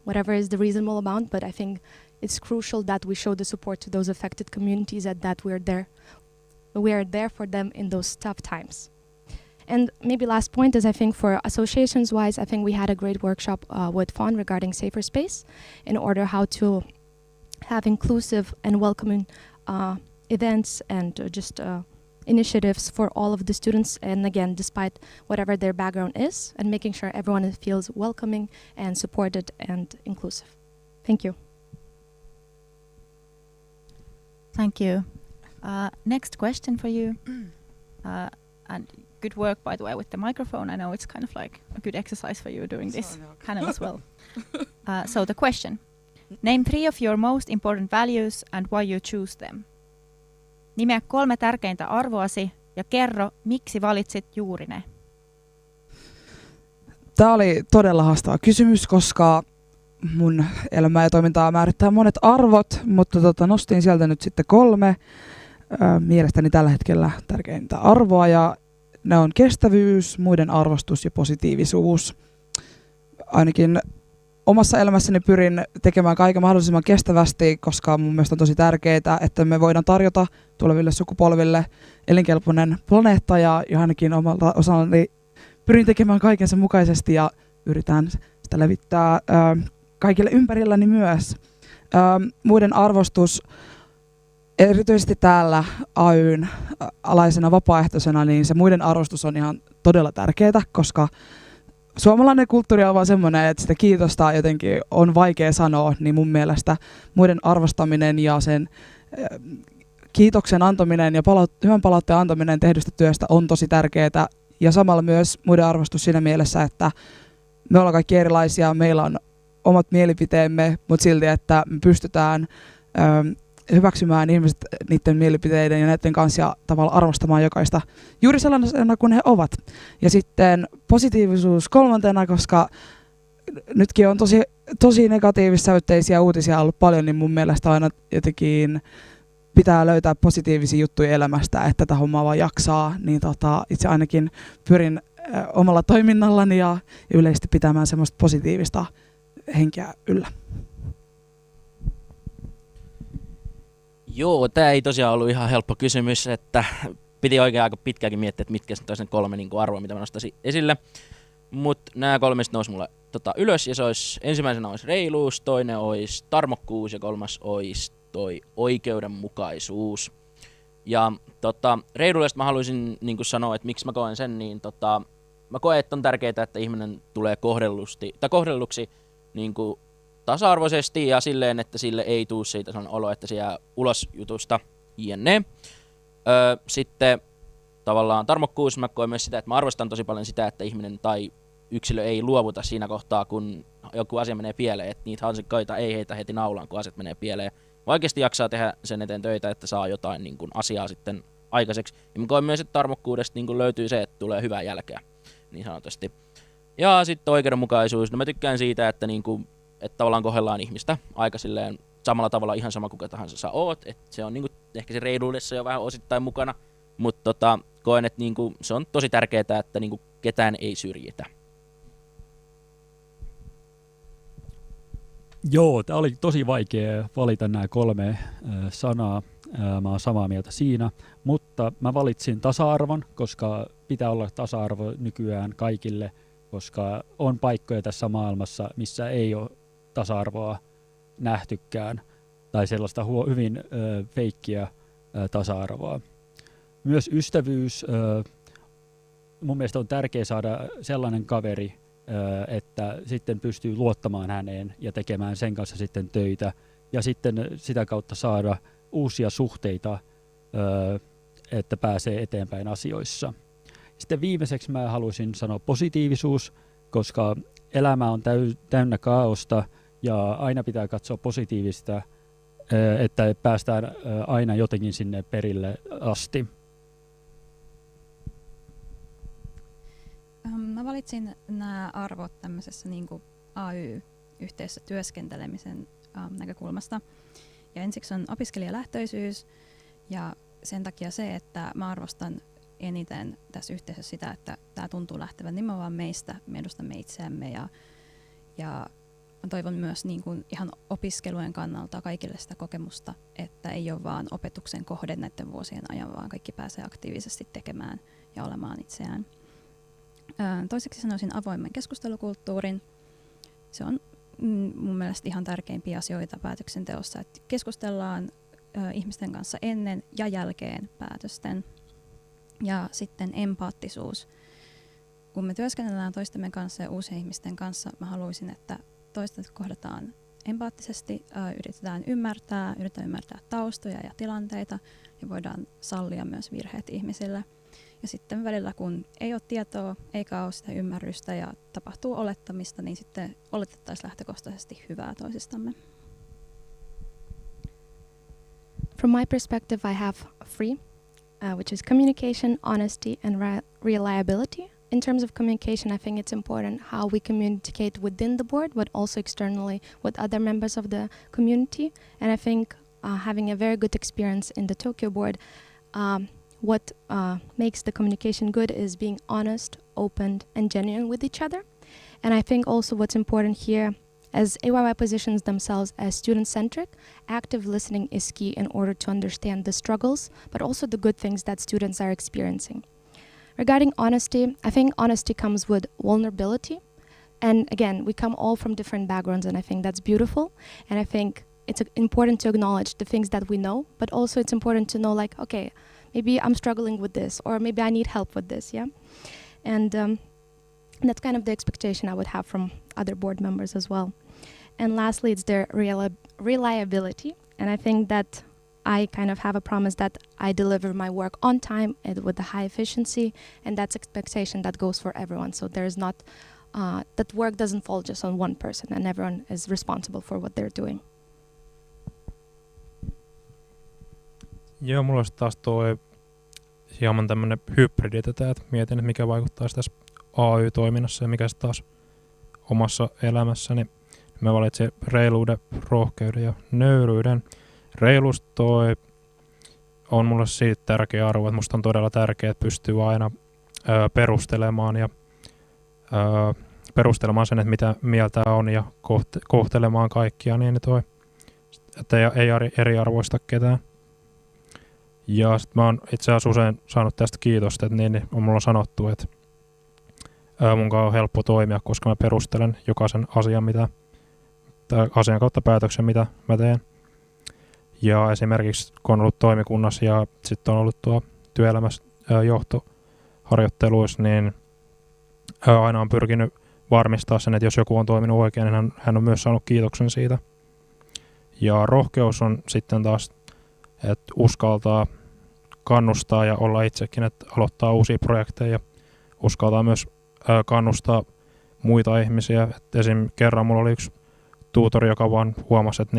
whatever is the reasonable amount. But I think it's crucial that we show the support to those affected communities and that we are there for them in those tough times. And maybe last point is, I think for associations-wise, I think we had a great workshop with FON regarding safer space in order how to have inclusive and welcoming events and just initiatives for all of the students. And again, despite whatever their background is, and making sure everyone feels welcoming and supported and inclusive. Thank you. Thank you. Next question for you. And good work, by the way, with the microphone. I know it's kind of like a good exercise for you during this panel as well. So the question. Name 3 of your most important values and why you choose them. Nimeä 3 tärkeintä arvoasi ja kerro, miksi valitsit juuri ne. Tämä oli todella haastava kysymys, koska mun elämää ja toimintaa määrittää monet arvot, mutta nostin sieltä nyt sitten 3 mielestäni tällä hetkellä tärkeintä arvoa, ja ne on kestävyys, muiden arvostus ja positiivisuus. Ainakin omassa elämässäni pyrin tekemään kaiken mahdollisimman kestävästi, koska mun mielestä on tosi tärkeää, että me voidaan tarjota tuleville sukupolville elinkelpoinen planeetta, ja ainakin omalta osallani pyrin tekemään kaiken sen mukaisesti ja yritän sitä levittää kaikille ympärilläni myös. Muiden arvostus, erityisesti täällä AY:n alaisena vapaaehtoisena, niin se muiden arvostus on ihan todella tärkeää, koska suomalainen kulttuuri on vaan semmoinen, että sitä kiitosta jotenkin on vaikea sanoa, niin mun mielestä muiden arvostaminen ja sen kiitoksen antaminen ja hyvän palautteen antaminen tehdystä työstä on tosi tärkeää. Ja samalla myös muiden arvostus siinä mielessä, että me ollaan kaikki erilaisia, meillä on omat mielipiteemme, mutta silti, että me pystytään hyväksymään ihmiset niiden mielipiteiden ja näiden kanssa ja tavallaan arvostamaan jokaista juuri sellaisena kuin he ovat. Ja sitten positiivisuus 3, koska nytkin on tosi negatiivissävytteisiä uutisia ollut paljon, niin mun mielestä aina jotenkin pitää löytää positiivisia juttuja elämästä, että tätä hommaa vaan jaksaa. Niin itse ainakin pyrin omalla toiminnallani ja yleisesti pitämään semmoista positiivista henkeä yllä. Joo, tämä ei tosiaan ollut ihan helppo kysymys, että piti oikein aika pitkäänkin miettiä, että mitkä on 3 arvoa, mitä mä nostaisin esille. Mutta nämä 3 nousi mulle ylös, ja se olisi, ensimmäisenä olisi reiluus, toinen olisi tarmokkuus ja 3 olisi toi oikeudenmukaisuus. Ja reiluudesta mä haluaisin sanoa, että miksi mä koen sen, niin mä koen, että on tärkeää, että ihminen tulee kohdelluksi tasa-arvoisesti ja silleen, että sille ei tule siitä sellainen olo, että se jää ulos jutusta jne. Sitten tavallaan tarmokkuus, mä koen myös sitä, että mä arvostan tosi paljon sitä, että ihminen tai yksilö ei luovuta siinä kohtaa, kun joku asia menee pieleen, että niitä hansikoita ei heitä heti naulaan, kun asiat menee pieleen. Oikeasti jaksaa tehdä sen eteen töitä, että saa jotain niin kuin asiaa sitten aikaiseksi. Ja mä koen myös, että tarmokkuudesta niin kuin löytyy se, että tulee hyvää jälkeä, niin sanotusti. Ja sitten oikeudenmukaisuus. No mä tykkään siitä, että, niin kuin, että tavallaan kohdellaan ihmistä aika silleen samalla tavalla ihan sama kuka tahansa sä oot. Että se on niin kuin, ehkä se reiluudessa jo vähän osittain mukana, mutta koen, että niin kuin, se on tosi tärkeää, että niin kuin, ketään ei syrjitä. Joo, tämä oli tosi vaikea valita nämä 3 sanaa. Mä oon samaa mieltä siinä, mutta mä valitsin tasa-arvon, koska pitää olla tasa-arvo nykyään kaikille, koska on paikkoja tässä maailmassa, missä ei ole tasa-arvoa nähtykään tai sellaista hyvin feikkiä tasa-arvoa. Myös ystävyys. Mun mielestä on tärkeää saada sellainen kaveri, että sitten pystyy luottamaan häneen ja tekemään sen kanssa sitten töitä ja sitten sitä kautta saada uusia suhteita, että pääsee eteenpäin asioissa. Sitten viimeiseksi mä haluaisin sanoa positiivisuus, koska elämä on täynnä kaaosta ja aina pitää katsoa positiivista, että päästään aina jotenkin sinne perille asti. Mä valitsin nämä arvot tämmöisessä niin kuin AY-yhteisössä työskentelemisen näkökulmasta. Ja ensiksi on opiskelijalähtöisyys ja sen takia se, että mä arvostan eniten tässä yhteisössä sitä, että tämä tuntuu lähtevän nimenomaan meistä, me edustamme itseämme ja mä toivon myös niin kuin ihan opiskelujen kannalta kaikille sitä kokemusta, että ei ole vaan opetuksen kohde näiden vuosien ajan, vaan kaikki pääsee aktiivisesti tekemään ja olemaan itseään. Toiseksi sanoisin avoimen keskustelukulttuurin. Se on mun mielestä ihan tärkeimpiä asioita päätöksenteossa, että keskustellaan ihmisten kanssa ennen ja jälkeen päätösten. Ja sitten empaattisuus. Kun me työskennellään toistemme kanssa ja uusien ihmisten kanssa, mä haluaisin, että toista kohdataan empaattisesti, yritetään ymmärtää taustoja ja tilanteita ja voidaan sallia myös virheet ihmisille. Ja sitten välillä, kun ei ole tietoa eikä ole sitä ymmärrystä ja tapahtuu olettamista, niin sitten oletettaisiin lähtökohtaisesti hyvää toisistamme. From my perspective, I have 3, which is communication, honesty, and reliability. In terms of communication, I think it's important how we communicate within the board, but also externally with other members of the community. And I think having a very good experience in the Tokyo board, what makes the communication good is being honest, open, and genuine with each other. And I think also what's important here, as AYY positions themselves as student-centric, active listening is key in order to understand the struggles, but also the good things that students are experiencing. Regarding honesty, I think honesty comes with vulnerability. And again, we come all from different backgrounds, and I think that's beautiful. And I think it's important to acknowledge the things that we know, but also it's important to know, like, okay, maybe I'm struggling with this, or maybe I need help with this, yeah? And that's kind of the expectation I would have from other board members as well. And lastly, it's their reliability. And I think that I kind of have a promise that I deliver my work on time and with a high efficiency, and that's expectation that goes for everyone. So there's not, that work doesn't fall just on one person, and everyone is responsible for what they're doing. Joo, mulla olisi taas toi hieman tämmönen hybridi tätä, että mietin, että mikä vaikuttaa tässä AY-toiminnassa ja mikä se taas omassa elämässäni. Mä valitsin reiluuden, rohkeuden ja nöyryyden. Reiluus toi on mulle siitä tärkeä arvo, että musta on todella tärkeää, että pystyy aina perustelemaan ja perustelemaan sen, että mitä mieltä on ja kohtelemaan kaikkia niin toi, että ei eriarvoista ketään. Ja sit mä oon itse asiassa usein saanut tästä kiitosta, että niin on mulla sanottu, että mun on helppo toimia, koska mä perustelen jokaisen asian kautta päätöksen, mitä mä teen. Ja esimerkiksi kun on ollut toimikunnassa ja sitten on ollut työelämässä johtoharjoitteluissa, niin aina on pyrkinyt varmistaa sen, että jos joku on toiminut oikein, niin hän on myös saanut kiitoksen siitä. Ja rohkeus on sitten taas, että uskaltaa kannustaa ja olla itsekin, että aloittaa uusia projekteja ja uskaltaa myös kannustaa muita ihmisiä. Et esim. Kerran mulla oli yksi tuutori, joka vaan huomasi, että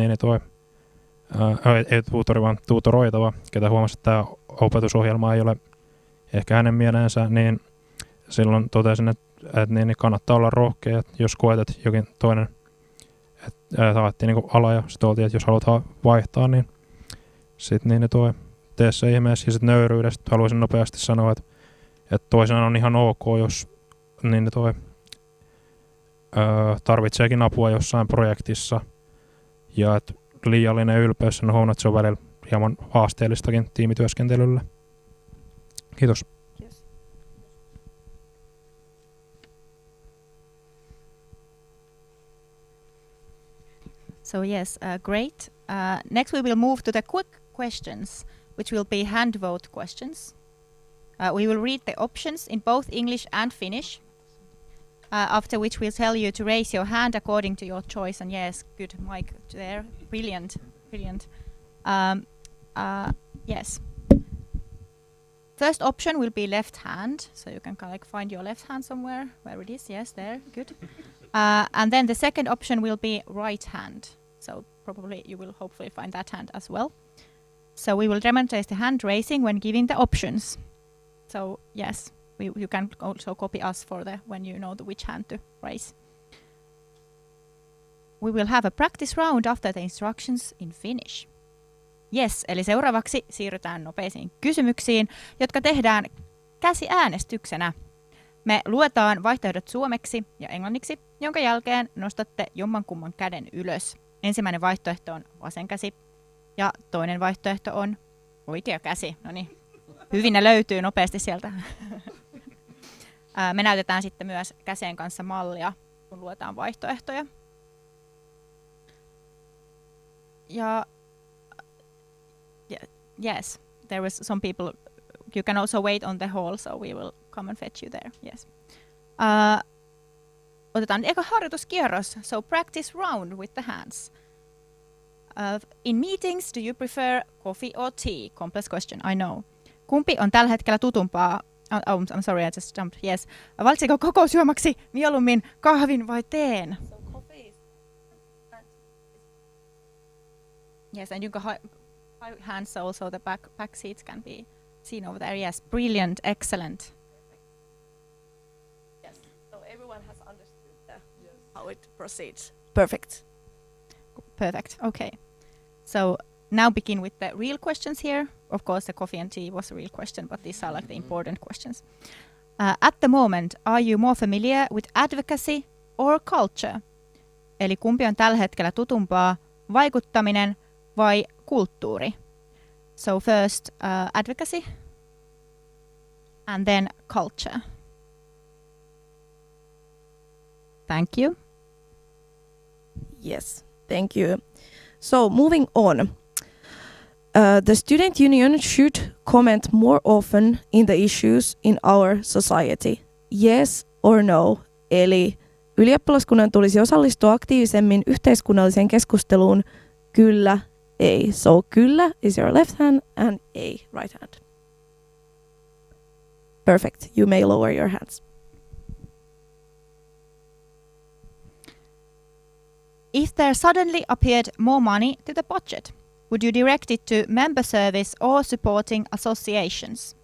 ei tuutori, vaan tuutoroitava, ketä huomasi, että tämä opetusohjelma ei ole ehkä hänen mieleensä, niin silloin totesin, että niin kannattaa olla rohkea, että jos koet, että jokin toinen, että haettiin niin ala ja sitten oltiin, että jos haluat vaihtaa, niin sitten niin tee se ihmeessä. Ja sitten nöyryydestä haluaisin nopeasti sanoa, että toisenaan on ihan ok, jos niin tarvitseekin apua jossain projektissa ja että liiallinen ylpeys, sen huomannut, että se on välillä hieman haasteellistakin tiimityöskentelylle. Kiitos. So yes, great. Next we will move to the quick questions, which will be hand vote questions. We will read the options in both English and Finnish, after which we'll tell you to raise your hand according to your choice. And yes, good mic there. Brilliant, brilliant. Yes. First option will be left hand, so you can kind of find your left hand somewhere, where it is. Yes, there, good. And then the second option will be right hand. So probably you will hopefully find that hand as well. So we will demonstrate the hand raising when giving the options. So yes, you can also copy us for when you know which hand to raise. We will have a practice round after the instructions in Finnish. Yes, eli seuraavaksi siirrytään nopeisiin kysymyksiin, jotka tehdään käsiäänestyksenä. Me luetaan vaihtoehdot suomeksi ja englanniksi, jonka jälkeen nostatte jommankumman käden ylös. Ensimmäinen vaihtoehto on vasen käsi ja toinen vaihtoehto on oikea käsi. No niin, hyvin ne löytyy nopeasti sieltä. Me näytetään sitten myös käsien kanssa mallia, kun luetaan vaihtoehtoja. Ja yes, there was some people. You can also wait on the hall, so we will come and fetch you there. Yes. Otetaan eka harjoituskierros. So practice round with the hands. In meetings, do you prefer coffee or tea? Complex question, I know. Kumpi on tällä hetkellä tutumpaa? Oh, I'm sorry, I just jumped. Yes. Valitsiko kokousjuomaksi mieluummin kahvin vai teen? So coffee. Yes, and you can high hands, also the back seats can be seen over there. Yes, brilliant, excellent. Yes, so everyone has understood how it proceeds. Perfect. Perfect, okay. So now begin with the real questions here. Of course, the coffee and tea was a real question, but these are like the important questions. At the moment, are you more familiar with advocacy or culture? Eli kumpi on tällä hetkellä tutumpaa, vaikuttaminen vai kulttuuri? So first advocacy and then culture. Thank you. Yes, thank you. So moving on. The student union should comment more often in the issues in our society. Yes or no? Eli ylioppilaskunnan tulisi osallistua aktiivisemmin yhteiskunnalliseen keskusteluun. Kyllä, ei. So kyllä is your left hand and ei right hand. Perfect. You may lower your hands. If there suddenly appeared more money to the budget, would you direct it to member service or supporting associations?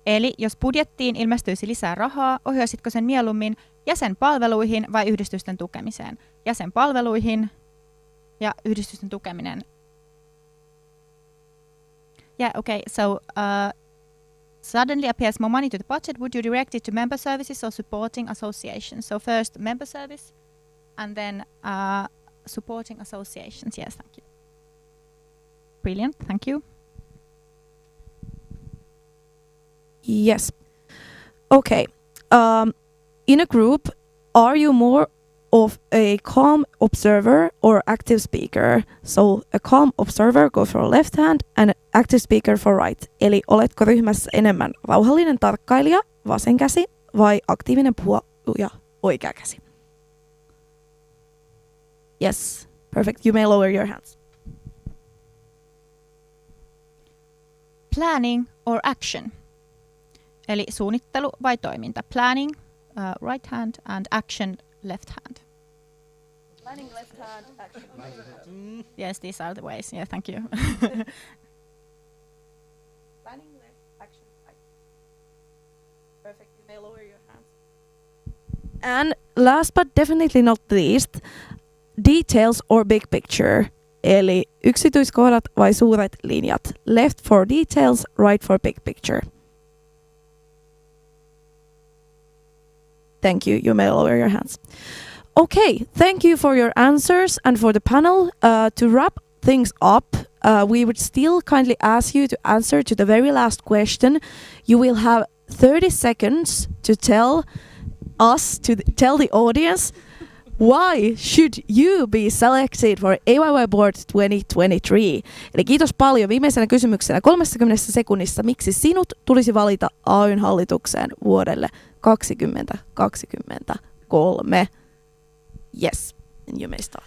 Eli jos budjettiin ilmestyisi lisää rahaa, ohjaisitko sen mieluummin jäsenpalveluihin vai yhdistysten tukemiseen? Jäsenpalveluihin ja yhdistysten tukeminen. Yeah, okay, so suddenly appears more money to the budget, would you direct it to member services or supporting associations? So first member service and then supporting associations. Yes, thank you. Brilliant, thank you. Yes. Okay. In a group, are you more of a calm observer or active speaker? So a calm observer go for left hand and active speaker for right. Eli oletko ryhmässä enemmän rauhallinen tarkkailija, vasen käsi, vai aktiivinen puhuja, oikea käsi? Yes, perfect. You may lower your hands. Planning or action? Eli suunnittelu vai toiminta? Planning, right hand, and action left hand. Planning left hand, action. Yes, these are the ways. Yeah, thank you. Planning left, action right. Perfect. You may lower your hands. And last but definitely not least, details or big picture. Eli yksityiskohdat vai suuret linjat. Left for details, right for big picture. Thank you. You may lower your hands. Okay, thank you for your answers and for the panel. To wrap things up, we would still kindly ask you to answer to the very last question. You will have 30 seconds to tell us, to tell the audience, why should you be selected for AYY Board 2023? Eli kiitos paljon. Viimeisenä kysymyksenä 30 sekunnissa. Miksi sinut tulisi valita AY:n hallitukseen vuodelle 2023? Yes, and you may start.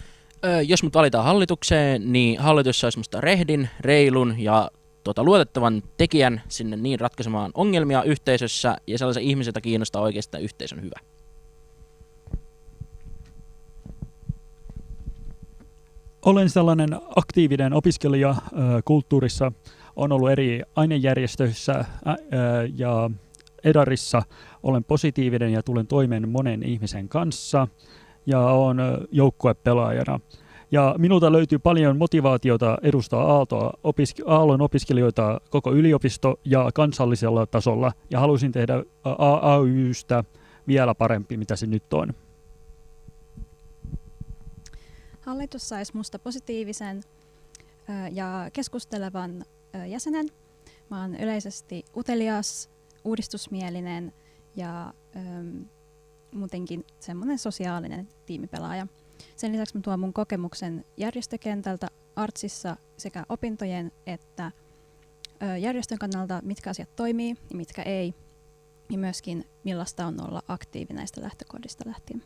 Jos mut valitaan hallitukseen, niin hallitus saisi musta rehdin, reilun ja luotettavan tekijän sinne niin ratkaisemaan ongelmia yhteisössä ja sellaisen ihmisen, jota kiinnostaa oikeastaan yhteisön hyvä. Olen sellainen aktiivinen opiskelija kulttuurissa. On ollut eri ainejärjestöissä ja Edarissa. Olen positiivinen ja tulen toimeen monen ihmisen kanssa ja olen joukkuepelaajana. Ja minulta löytyy paljon motivaatiota edustaa Aallon opiskelijoita koko yliopisto ja kansallisella tasolla. Ja halusin tehdä AYstä vielä parempi, mitä se nyt on. Hallitus saisi musta positiivisen ja keskustelevan jäsenen. Mä oon yleisesti utelias, uudistusmielinen ja muutenkin semmoinen sosiaalinen tiimipelaaja. Sen lisäksi mä tuon mun kokemuksen järjestökentältä artsissa sekä opintojen että järjestön kannalta, mitkä asiat toimii ja mitkä ei. Ja myöskin millaista on olla aktiivi näistä lähtökohdista lähtien.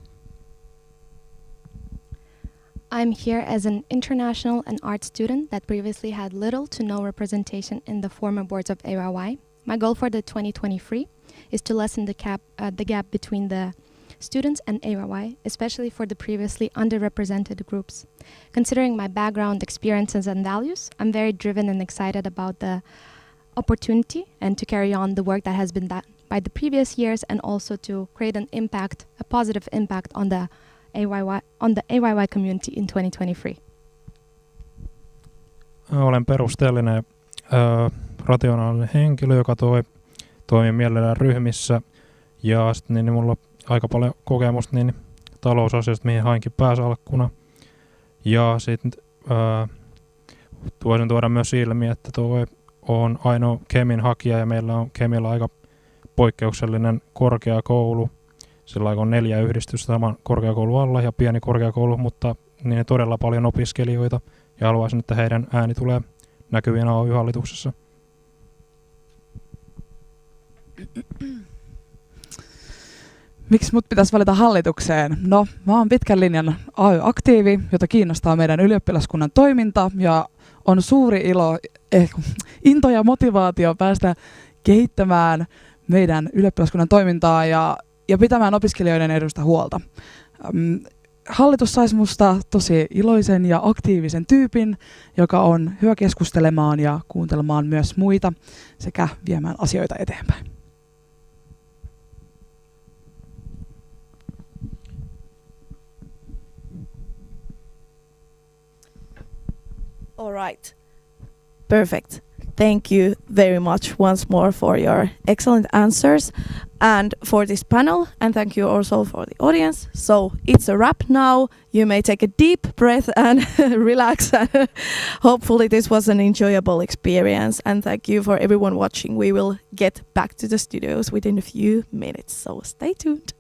I'm here as an international and art student that previously had little to no representation in the former boards of AYY. My goal for the 2023 is to lessen the gap between the students and AYY, especially for the previously underrepresented groups. Considering my background, experiences and values, I'm very driven and excited about the opportunity and to carry on the work that has been done by the previous years and also to create an impact, a positive impact on the AYY community in 2023. Olen perusteellinen rationaalinen henkilö, joka toimii mielellään ryhmissä ja sitten niin mulla on aika paljon kokemusta niin talousasioista, mihin hainkin pääsalkkuna. Ja sitten voisin tuoda myös ilmi, että tuo on ainoa Kemin hakija ja meillä on Kemillä aika poikkeuksellinen korkeakoulu. Sillä on 4 yhdistystä saman korkeakoulun alla ja pieni korkeakoulu, mutta niin todella paljon opiskelijoita ja haluaisin, että heidän ääni tulee näkyviin AY-hallituksessa. Miksi mut pitäisi valita hallitukseen? No, mä oon pitkän linjan AY-aktiivi, jota kiinnostaa meidän ylioppilaskunnan toiminta ja on suuri into ja motivaatio päästä kehittämään meidän ylioppilaskunnan toimintaa ja pitämään opiskelijoiden edusta huolta. Hallitus saisi musta tosi iloisen ja aktiivisen tyypin, joka on hyvä keskustelemaan ja kuuntelemaan myös muita sekä viemään asioita eteenpäin. All right. Perfect. Thank you very much once more for your excellent answers and for this panel, and thank you also for the audience. So it's a wrap now. You may take a deep breath and relax. Hopefully this was an enjoyable experience, and thank you for everyone watching. We will get back to the studios within a few minutes, so stay tuned.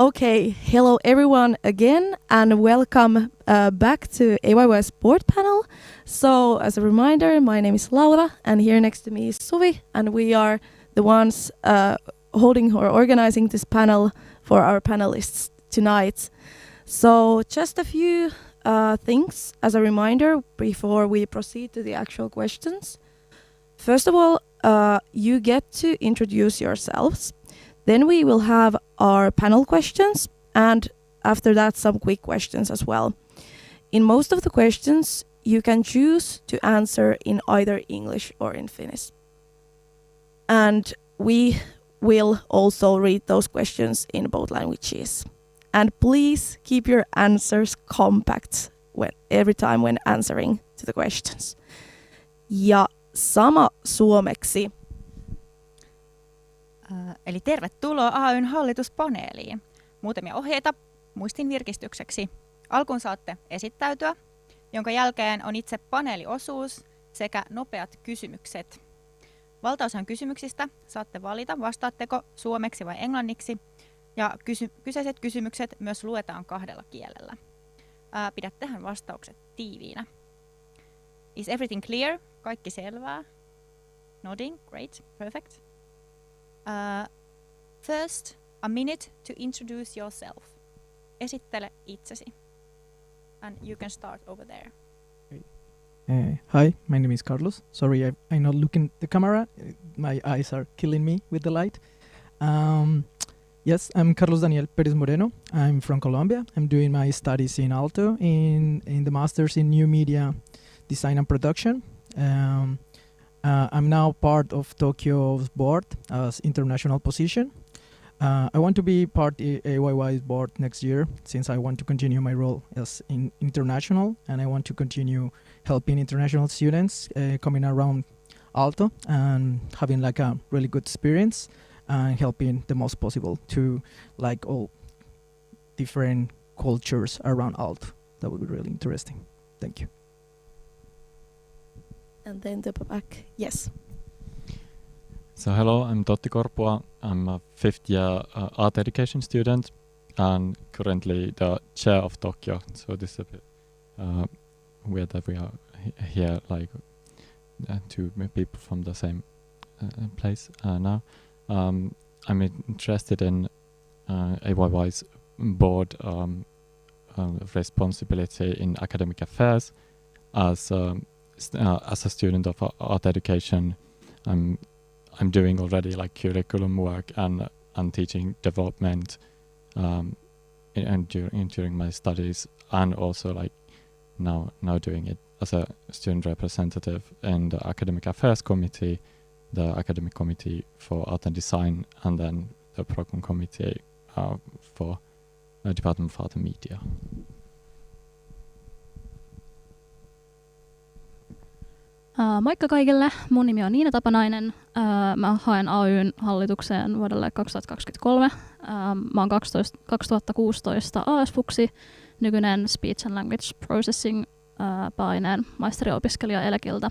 Okay, hello everyone again and welcome back to AYY's board panel. So as a reminder, my name is Laura and here next to me is Suvi and we are the ones holding or organizing this panel for our panelists tonight. So just a few things as a reminder before we proceed to the actual questions. First of all, you get to introduce yourselves. Then we will have our panel questions and after that some quick questions as well. In most of the questions, you can choose to answer in either English or in Finnish. And we will also read those questions in both languages. And please keep your answers compact every time when answering to the questions. Ja sama suomeksi. Eli tervetuloa AY:n hallituspaneeliin. Muutamia ohjeita muistin virkistykseksi. Alkuun saatte esittäytyä, jonka jälkeen on itse paneeliosuus sekä nopeat kysymykset. Valtaosan kysymyksistä saatte valita, vastaatteko suomeksi vai englanniksi, ja kyseiset kysymykset myös luetaan 2 kielellä. Pidättehän vastaukset tiiviinä. Is everything clear? Kaikki selvää? Nodding, great, perfect. First, a minute to introduce yourself. Esittele itsesi. And you can start over there. Hi, my name is Carlos. Sorry, I'm not looking at the camera. My eyes are killing me with the light. Yes, I'm Carlos Daniel Perez Moreno. I'm from Colombia. I'm doing my studies in Aalto in the Masters in New Media Design and Production. I'm now part of Tokyo's board as international position. I want to be part of AYY's board next year since I want to continue my role as international and I want to continue helping international students coming around Aalto and having like a really good experience and helping the most possible to like all different cultures around Aalto. That would be really interesting. Thank you. And then the back, yes. So hello, I'm Totti Korpua. I'm a 5th year art education student and currently the chair of Tokyo. So this is a bit weird that we are here like 2 people from the same place now. I'm interested in AYY's board responsibility in academic affairs. As a student of art education, I'm doing already like curriculum work and teaching development during my studies, and also like now doing it as a student representative in the academic affairs committee, the academic committee for art and design, and then the program committee for Department of Art and Media. Moikka kaikille, mun nimi on Niina Tapanainen. Mä haen AY:n hallitukseen vuodelle 2023. Mä oon 2016 AS-fuksi, nykyinen Speech and Language Processing paineen maisteriopiskelija Elekiltä.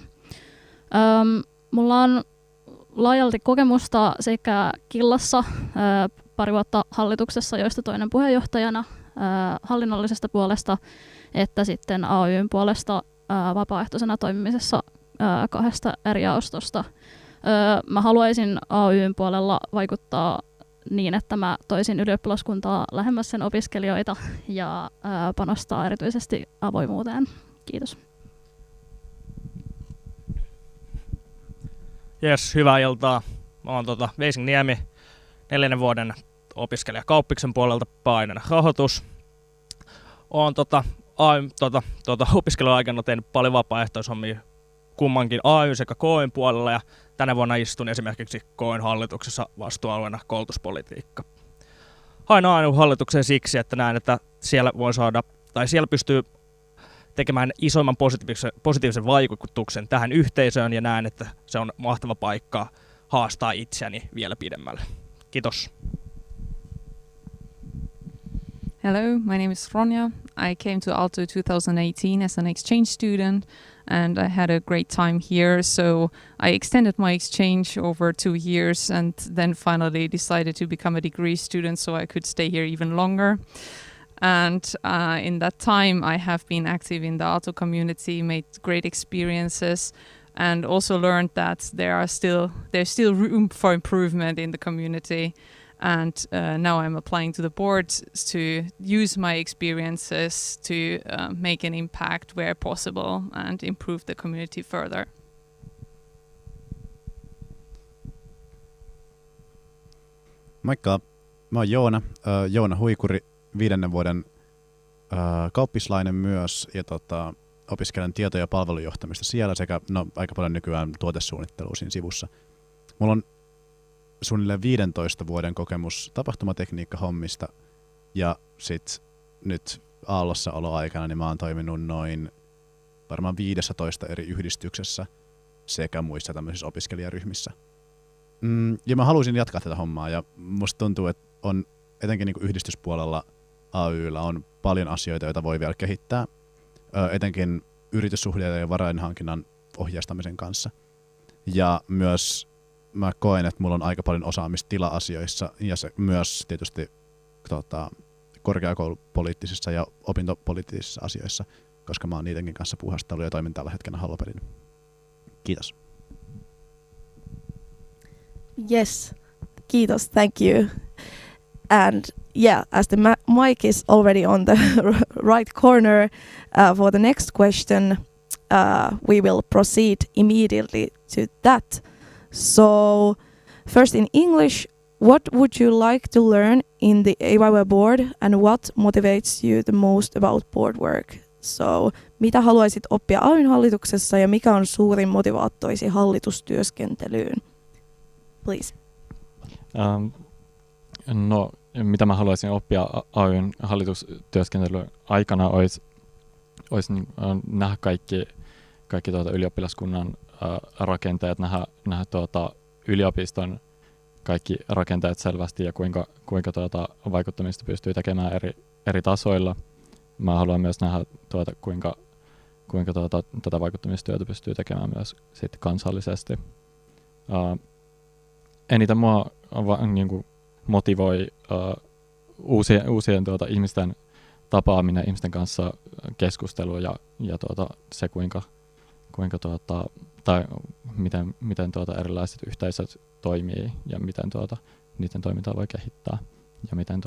Mulla on laajalti kokemusta sekä Killassa pari vuotta hallituksessa, joista toinen puheenjohtajana hallinnollisesta puolesta, että sitten AY:n puolesta vapaaehtoisena toimimisessa 2 eri jaostosta. Mä haluaisin AY:n puolella vaikuttaa niin, että mä toisin ylioppilaskuntaa lähemmäs sen opiskelijoita ja panostaa erityisesti avoimuuteen. Kiitos. Jes, hyvää iltaa. Mä oon Veising Niemi, 4. vuoden opiskelija Kauppiksen puolelta, painena rahoitus. Oon opiskeluaikana tehnyt paljon vapaaehtoishommia kummankin AY sekä KY:n puolella ja tänä vuonna istun esimerkiksi KY:n hallituksessa vastuualueena koulutuspolitiikka. Hain AY:n hallitukseen siksi, että näen, että siellä pystyy tekemään isoimman positiivisen vaikutuksen tähän yhteisöön ja näen, että se on mahtava paikka haastaa itseäni vielä pidemmälle. Kiitos. Hello, my name is Ronja. I came to Aalto 2018 as an exchange student and I had a great time here. So I extended my exchange over 2 years and then finally decided to become a degree student so I could stay here even longer. And in that time I have been active in the Aalto community, made great experiences and also learned that there's still room for improvement in the community. And now I'm applying to the board to use my experiences to make an impact where possible and improve the community further. Moikka, mä oon Joona. Joona Huikuri, 5. vuoden kauppislainen myös ja opiskelen tieto- ja palvelujohtamista siellä sekä aika paljon nykyään tuotesuunnittelua siinä sivussa. Mulla on suunnilleen 15 vuoden kokemus tapahtumatekniikkahommista ja sit nyt Aallossa oloaikana niin mä oon toiminut noin varmaan 15 eri yhdistyksessä sekä muissa tämmöisissä opiskelijaryhmissä. Ja mä haluaisin jatkaa tätä hommaa ja musta tuntuu, että on etenkin niin kuin yhdistyspuolella AY:llä on paljon asioita, joita voi vielä kehittää, etenkin yrityssuhteiden ja varainhankinnan ohjeistamisen kanssa. Ja myös mä koen, että mulla on aika paljon osaamista tila-asioissa ja se myös tietysti korkeakoulupoliittisissa ja opintopoliittisissa asioissa, koska mä oon niidenkin kanssa puuhastellut ja toimin tällä hetkellä Haloperin. Kiitos. Yes, kiitos, thank you. And yeah, as the mic is already on the right corner for the next question, we will proceed immediately to that. So, first in English, what would you like to learn in the AYY board and what motivates you the most about board work? So, mitä haluaisit oppia AY:n hallituksessa ja mikä on suurin motivaattorisi hallitustyöskentelyyn? Please. No, mitä mä haluaisin oppia AY:n hallitustyöskentelyn aikana olisi nähdä kaikki ylioppilaskunnan rakenteet, nähdä yliopiston kaikki rakenteet selvästi ja kuinka vaikuttamista pystyy tekemään eri tasoilla. Mä haluan myös nähdä kuinka tätä vaikuttamistyötä pystyy tekemään myös sitten kansallisesti. Eniten mua niin motivoi uusien ihmisten tapaaminen, ihmisten kanssa keskustelu ja se tai miten erilaiset yhteisöt toimii ja miten niiden toimintaa voi kehittää ja miten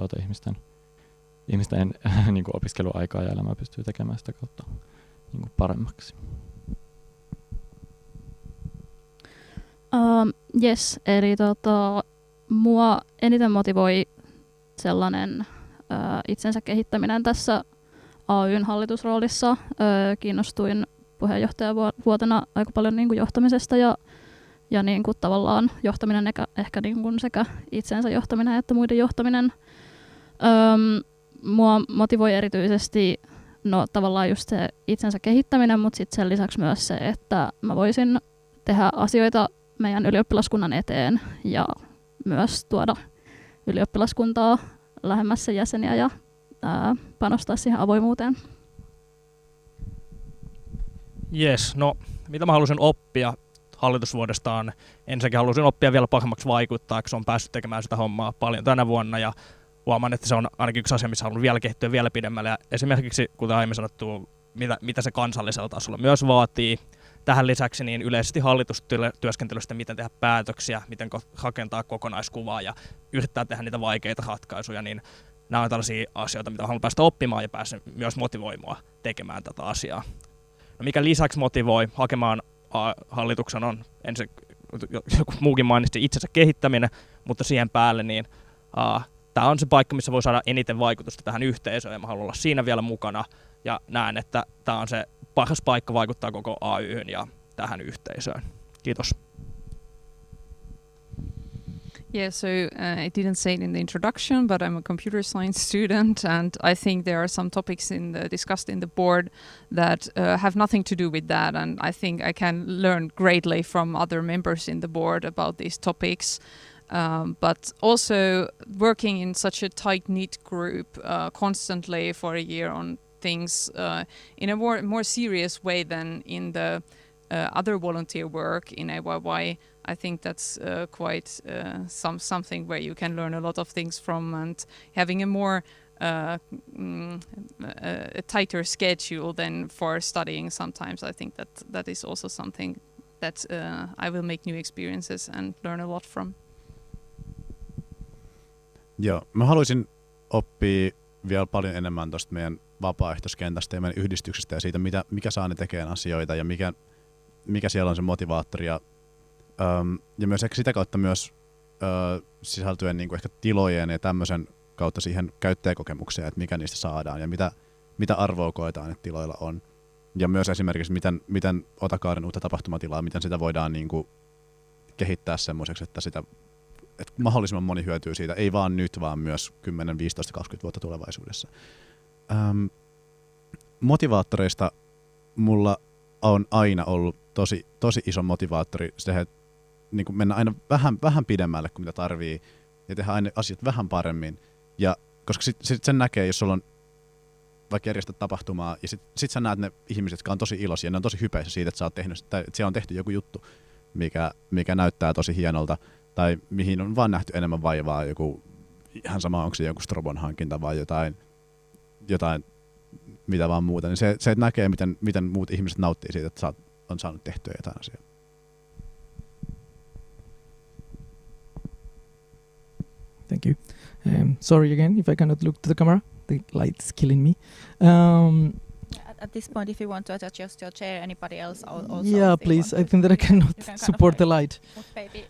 ihmisten niin kuin opiskeluaikaa ja elämää pystyy tekemään sitä kautta niin kuin paremmaksi. Yes, eli mua eniten motivoi sellainen itsensä kehittäminen tässä AY:n hallitusroolissa. Kiinnostuin puheenjohtajavuotena aika paljon niin kuin johtamisesta ja niin kuin tavallaan johtaminen ehkä niin kuin sekä itsensä johtaminen että muiden johtaminen. Mua motivoi erityisesti tavallaan just se itsensä kehittäminen, mutta sitten sen lisäksi myös se, että mä voisin tehdä asioita meidän ylioppilaskunnan eteen ja myös tuoda ylioppilaskuntaa lähemmäs sen jäseniä ja panostaa siihen avoimuuteen. Jes, no mitä mä halusin oppia hallitusvuodestaan? Ensinnäkin halusin oppia vielä paremmaksi vaikuttaa, kun on päässyt tekemään sitä hommaa paljon tänä vuonna ja huomaan, että se on ainakin yksi asia, missä haluan vielä kehittyä vielä pidemmälle. Ja esimerkiksi, kuten aiemmin sanottu, mitä se kansallisella tasolla myös vaatii. Tähän lisäksi niin yleisesti hallitustyöskentelystä, miten tehdä päätöksiä, miten rakentaa kokonaiskuvaa ja yrittää tehdä niitä vaikeita ratkaisuja, niin nämä on tällaisia asioita, mitä haluan päästä oppimaan ja pääsen myös motivoimaan tekemään tätä asiaa. No mikä lisäksi motivoi hakemaan hallituksen on ensin, joku muukin mainitsi itsensä kehittäminen, mutta siihen päälle niin tämä on se paikka, missä voi saada eniten vaikutusta tähän yhteisöön ja mä haluan olla siinä vielä mukana ja näen, että tämä on se paras paikka vaikuttaa koko AY:hyn ja tähän yhteisöön. Kiitos. Yeah, so I didn't say it in the introduction, but I'm a computer science student, and I think there are some topics discussed in the board that have nothing to do with that, and I think I can learn greatly from other members in the board about these topics. but also working in such a tight-knit group constantly for a year on things in a more serious way than in the other volunteer work in AYY. I think that's quite something where you can learn a lot of things from, and having a more a tighter schedule than for studying sometimes. I think that is also something that I will make new experiences and learn a lot from. Joo, mä haluaisin oppia vielä paljon enemmän tuosta meidän vapaaehtoiskentästä ja meidän yhdistyksestä ja siitä, mikä saa ne tekemään asioita ja mikä siellä on se motivaattori. Ja myös ehkä sitä kautta myös sisältyen niin kuin ehkä tilojen ja tämmöisen kautta siihen käyttäjäkokemukseen, että mikä niistä saadaan ja mitä arvoa koetaan, että tiloilla on. Ja myös esimerkiksi, miten Otakaaren uutta tapahtumatilaa, miten sitä voidaan niin kuin kehittää semmoiseksi, että mahdollisimman moni hyötyy siitä, ei vaan nyt, vaan myös 10, 15, 20 vuotta tulevaisuudessa. Motivaattoreista mulla on aina ollut tosi iso motivaattori se, että niin kuin mennä aina vähän pidemmälle kuin mitä tarvii ja tehdä aina asiat vähän paremmin. Ja koska sit sen näkee, jos sulla on vaikka järjestät tapahtumaa ja sit sä näet ne ihmiset, jotka on tosi iloisia, ne on tosi hypeissä siitä, että sä oot tehnyt, että siellä on tehty joku juttu, mikä näyttää tosi hienolta tai mihin on vaan nähty enemmän vaivaa, joku ihan sama, onko se joku strobon hankinta vai jotain mitä vaan muuta, niin se että näkee, miten muut ihmiset nauttii siitä, että on saanut tehtyä jotain asiaa. Thank you. Sorry again if I cannot look to the camera. The light's killing me. At this point, if you want to adjust your chair, anybody else also? Yeah, please. I think that I cannot support the light. Maybe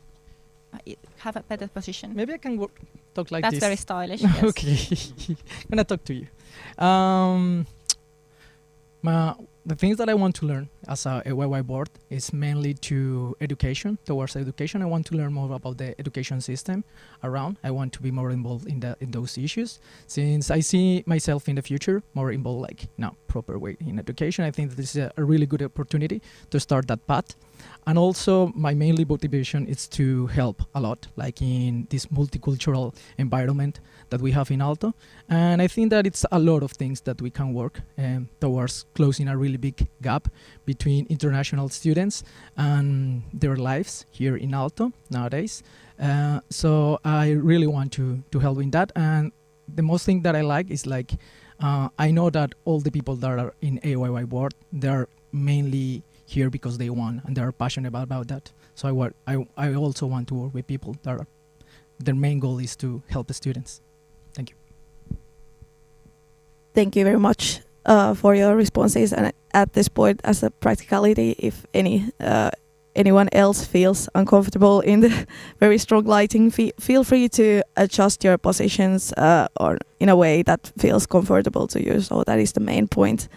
have a better position. Maybe I can talk like That's this. That's very stylish. Yes. Okay. I'm gonna talk to you. The things that I want to learn as a AYY board is mainly towards education. I want to learn more about the education system around. I want to be more involved in those issues. Since I see myself in the future more involved, like in a proper way in education, I think that this is a really good opportunity to start that path. And also my mainly motivation is to help a lot, like in this multicultural environment that we have in Aalto. And I think that it's a lot of things that we can work towards closing a really big gap between international students and their lives here in Aalto nowadays. So I really want to help in that. And the most thing that I like is like, I know that all the people that are in AYY board, they're mainly here because they want and they are passionate about that. So I also want to work with people that their main goal is to help the students. Thank you. Thank you very much for your responses. And at this point, as a practicality, if anyone else feels uncomfortable in the very strong lighting, feel free to adjust your positions or in a way that feels comfortable to you. So that is the main point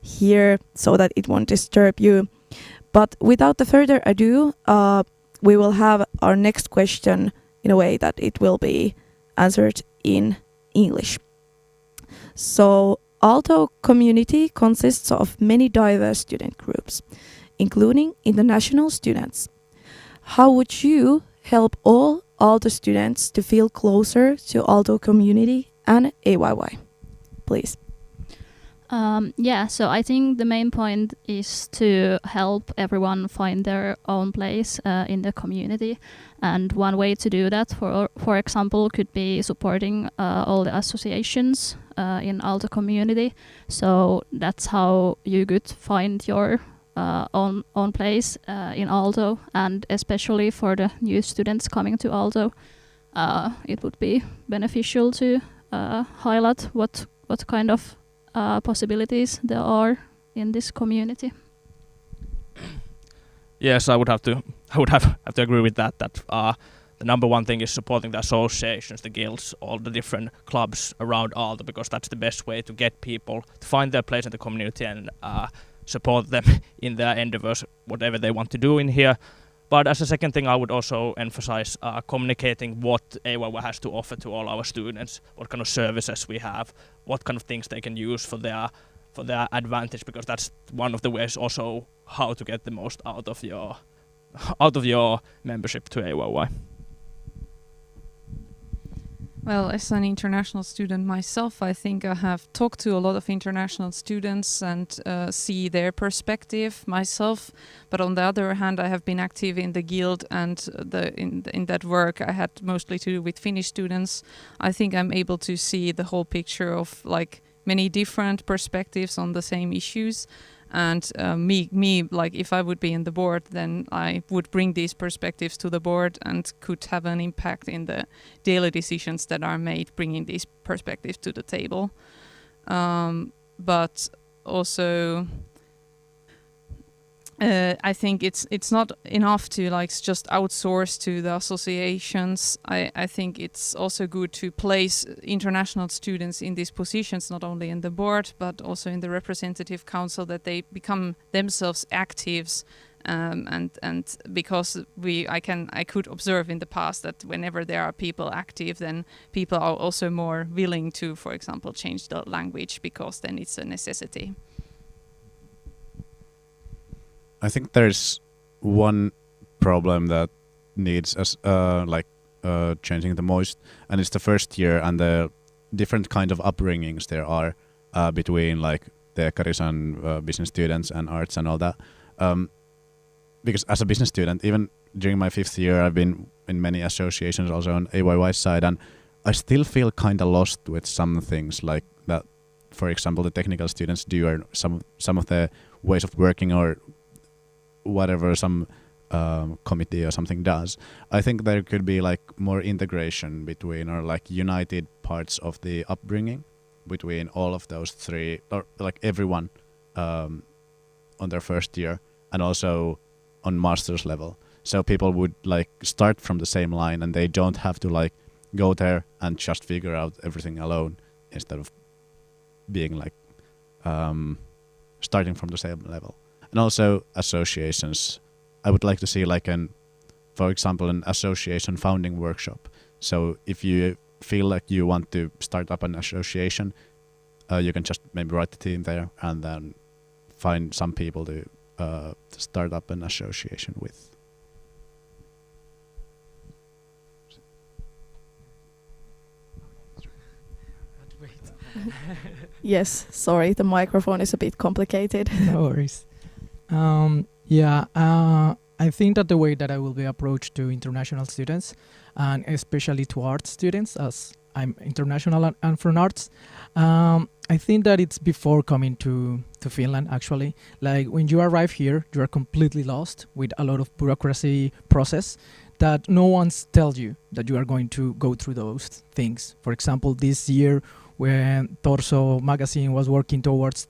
here, so that it won't disturb you. But without the further ado, we will have our next question in a way that it will be answered in English. So, Aalto community consists of many diverse student groups, including international students. How would you help all Aalto students to feel closer to Aalto community and AYY? Please. So I think the main point is to help everyone find their own place in the community. And one way to do that, for example, could be supporting all the associations in Aalto community. So that's how you could find your own place in Aalto, and especially for the new students coming to Aalto, it would be beneficial to highlight what kind of possibilities there are in this community. Yes, I would have to agree with that. That the number one thing is supporting the associations, the guilds, all the different clubs around Aalto, because that's the best way to get people to find their place in the community and support them in their endeavors, whatever they want to do in here. But as a second thing, I would also emphasize communicating what AYY has to offer to all our students, what kind of services we have, what kind of things they can use for their advantage, because that's one of the ways also how to get the most out of your membership to AYY. Well, as an international student myself, I think I have talked to a lot of international students and see their perspective myself. But on the other hand, I have been active in the guild, and in that work I had mostly to do with Finnish students. I think I'm able to see the whole picture of like many different perspectives on the same issues. And me, like if I would be in the board, then I would bring these perspectives to the board and could have an impact in the daily decisions that are made, bringing these perspectives to the table. But also, I think it's not enough to like just outsource to the associations. I think it's also good to place international students in these positions, not only in the board but also in the representative council, that they become themselves actives. And because I could observe in the past that whenever there are people active, then people are also more willing to, for example, change the language, because then it's a necessity. I think there's one problem that needs changing the most, and it's the first year and the different kind of upbringings there are between like the Karisan business students and arts and all that. Because as a business student, even during my 5th year, I've been in many associations also on AYY side, and I still feel kind of lost with some things like that. For example, the technical students do, or some of the ways of working, or whatever some committee or something does. I think there could be like more integration between, or like united parts of the upbringing between all of those three, or like everyone on their first year, and also on master's level. So people would like start from the same line, and they don't have to like go there and just figure out everything alone, instead of being like starting from the same level. And also associations. I would like to see like for example, an association founding workshop. So if you feel like you want to start up an association, you can just maybe write the team there and then find some people to start up an association with. Yes, sorry, the microphone is a bit complicated. No worries. I think that the way that I will be approached to international students, and especially to art students, as I'm international and from arts, I think that it's before coming to Finland, actually. Like when you arrive here, you are completely lost with a lot of bureaucracy process that no one's tells you that you are going to go through those things. For example, this year when Torso magazine was working towards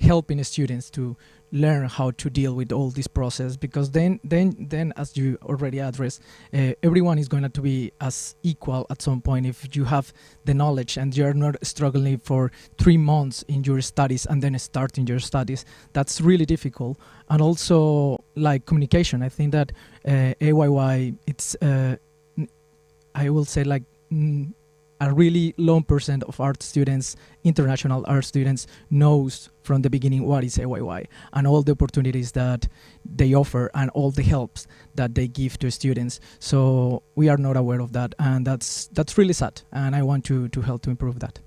helping students to learn how to deal with all this process, because then as you already addressed, everyone is going to be as equal at some point if you have the knowledge and you're not struggling for 3 months in your studies and then starting your studies. That's really difficult. And also like communication, I think that AYY, it's I will say like a really low % of art students, international art students, knows from the beginning what is AYY and all the opportunities that they offer and all the helps that they give to students. So we are not aware of that, and that's really sad, and I want to help to improve that.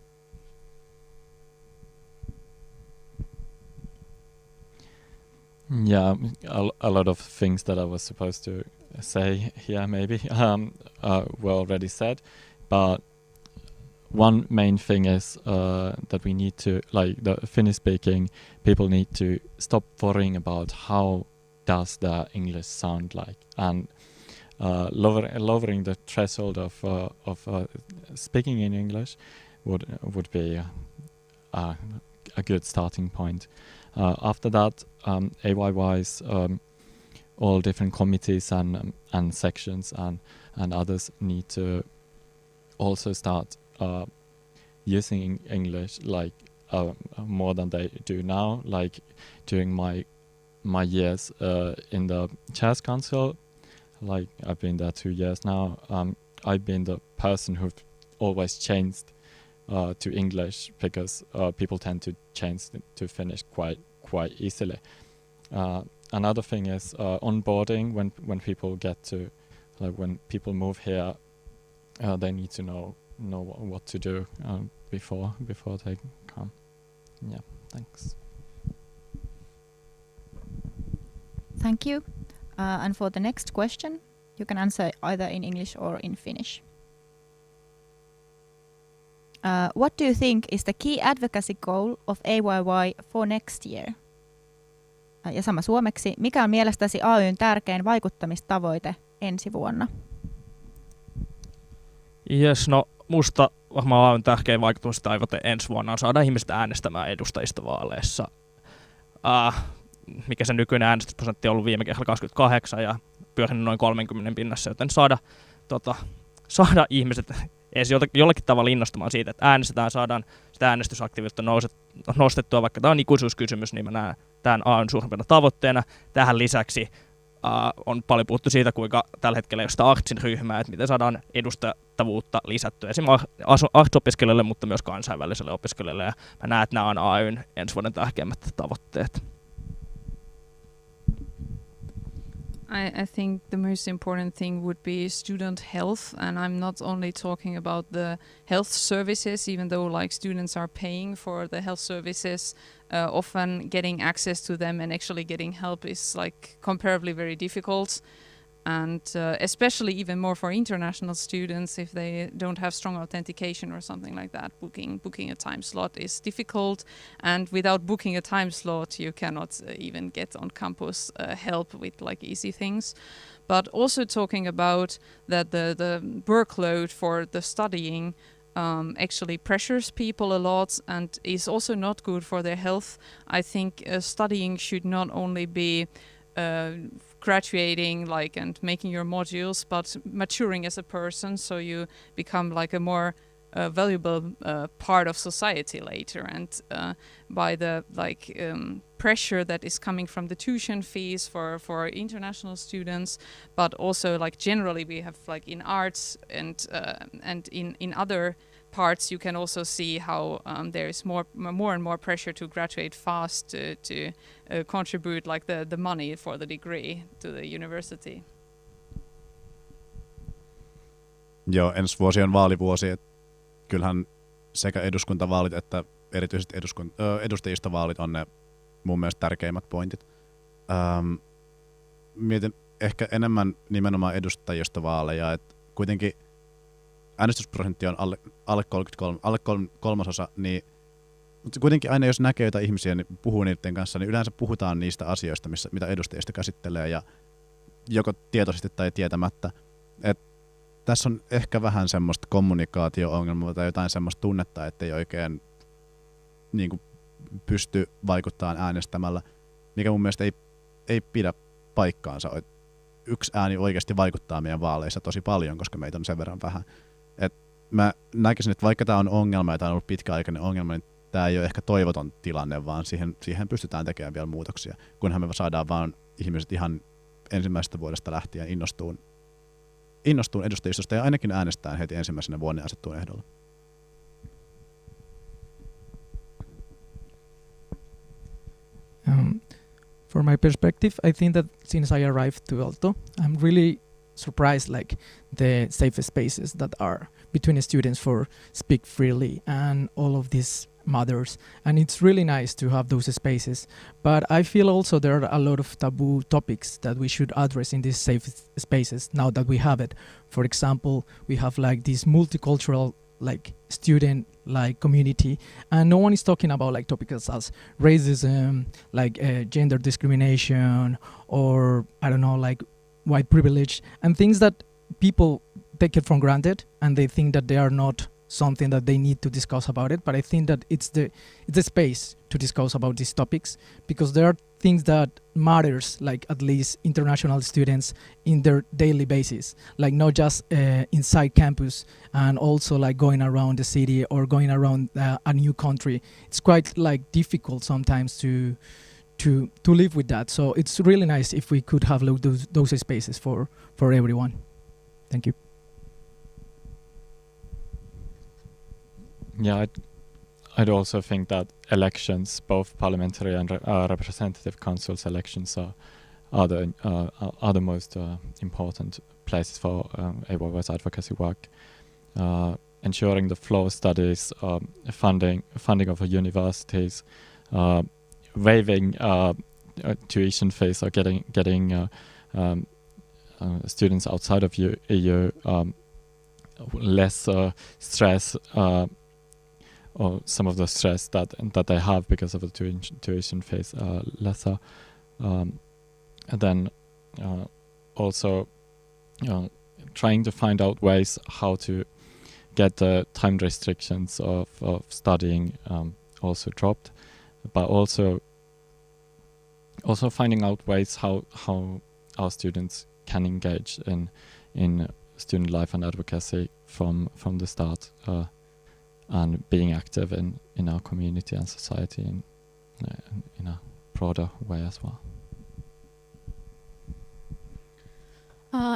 Yeah, a lot of things that I was supposed to say here maybe were already said, but one main thing is that we need to, like the Finnish-speaking people need to stop worrying about how does the English sound like, and lowering the threshold of speaking in English would be a good starting point. After that, AYY's all different committees and sections and others need to also start using English like more than they do now. Like during my years in the Chess Council, like I've been there 2 years now, I've been the person who always changed to English because people tend to change to Finnish quite easily. Another thing is onboarding. When people get to, like when people move here, they need to know know what to do before they come. Yeah, thanks. Thank you. And for the next question, you can answer either in English or in Finnish. What do you think is the key advocacy goal of AYY for next year? Ja sama suomeksi, mikä on mielestäsi AY:n tärkein vaikuttamistavoite ensi vuonna? Jes, no musta varmaan AY:n tärkein vaikuttamistavoite ensi vuonna on saada ihmiset äänestämään edustajista vaaleissa. Mikä se nykyinen äänestysprosentti on ollut viime kerralla 28 ja pyörinyt noin 30 pinnassa, joten saada ihmiset edes jollakin tavalla innostumaan siitä, että äänestetään, saadaan sitä äänestysaktiivisuutta nostettua, vaikka tämä on ikuisuuskysymys, niin mä näen tämän AY:n suurimpana tavoitteena. Tähän lisäksi on paljon puhuttu siitä, kuinka tällä hetkellä ei ole sitä artsin ryhmää, että miten saadaan edustettavuutta lisättyä esimerkiksi arts-opiskelijoille, mutta myös kansainväliselle opiskelijoille. Ja mä näen, että nämä on AY:n ensi vuoden tärkeimmät tavoitteet. I think the most important thing would be student health, and I'm not only talking about the health services, even though like students are paying for the health services, often getting access to them and actually getting help is like comparably very difficult. And especially even more for international students, if they don't have strong authentication or something like that, booking a time slot is difficult. And without booking a time slot, you cannot even get on campus help with like easy things. But also talking about that the workload for the studying actually pressures people a lot and is also not good for their health. I think studying should not only be graduating and making your modules, but maturing as a person, so you become like a more valuable part of society later. And by the pressure that is coming from the tuition fees for international students, but also generally we have in arts and in other parts, you can also see how there is more and more pressure to graduate fast to contribute the money for the degree to the university. Joo, ensi vuosi on vaalivuosi. Kyllähän sekä eduskuntavaalit että erityisesti edustajistovaalit on ne mun mielestä tärkeimmät pointit. Mietin ehkä enemmän nimenomaan edustajistovaaleja, että kuitenkin äänestysprosentti on alle 33, alle kolmasosa, niin mutta kuitenkin aina jos näkee jotain ihmisiä, niin puhuu niiden kanssa, niin yleensä puhutaan niistä asioista, mitä edustajista käsittelee, ja joko tietoisesti tai tietämättä. Et tässä on ehkä vähän semmoista kommunikaatio-ongelmaa tai jotain semmoista tunnetta, ettei oikein niin kuin, pysty vaikuttamaan äänestämällä, mikä mun mielestä ei pidä paikkaansa. Yksi ääni oikeasti vaikuttaa meidän vaaleissa tosi paljon, koska meitä on sen verran vähän. Et mä näkisin, että vaikka tämä on ongelma ja tämä on ollut pitkäaikainen ongelma, niin tämä ei ole ehkä toivoton tilanne, vaan siihen pystytään tekemään vielä muutoksia, kunhan me saadaan vaan ihmiset ihan ensimmäisestä vuodesta lähtien innostuun edustajistosta ja ainakin äänestään heti ensimmäisenä vuonna asettuun ehdolla. For my perspective, I think that since I arrived to Aalto, I'm really surprised the safe spaces that are between the students for speak freely and all of these matters. And it's really nice to have those spaces. But I feel also there are a lot of taboo topics that we should address in these safe spaces now that we have it. For example, we have this multicultural student community, and no one is talking about topics as racism, gender discrimination, or I don't know, white privilege, and things that people take it for granted and they think that they are not something that they need to discuss about it. But I think that it's the space to discuss about these topics, because there are things that matters, at least international students in their daily basis, not just inside campus, and also going around the city or going around a new country. It's quite difficult sometimes to live with that. So it's really nice if we could have those spaces for everyone. Thank you. Yeah, I'd also think that elections, both parliamentary and representative councils elections, are the most important places for AYY's advocacy work. ensuring the flow of studies, funding of universities, waiving tuition fees, or getting students outside of EU less stress, or some of the stress that they have because of the tuition fees lesser. And then also trying to find out ways how to get the time restrictions of studying also dropped, but also finding out ways how our students can engage in student life and advocacy from the start, and being active in our community and society in a broader way as well.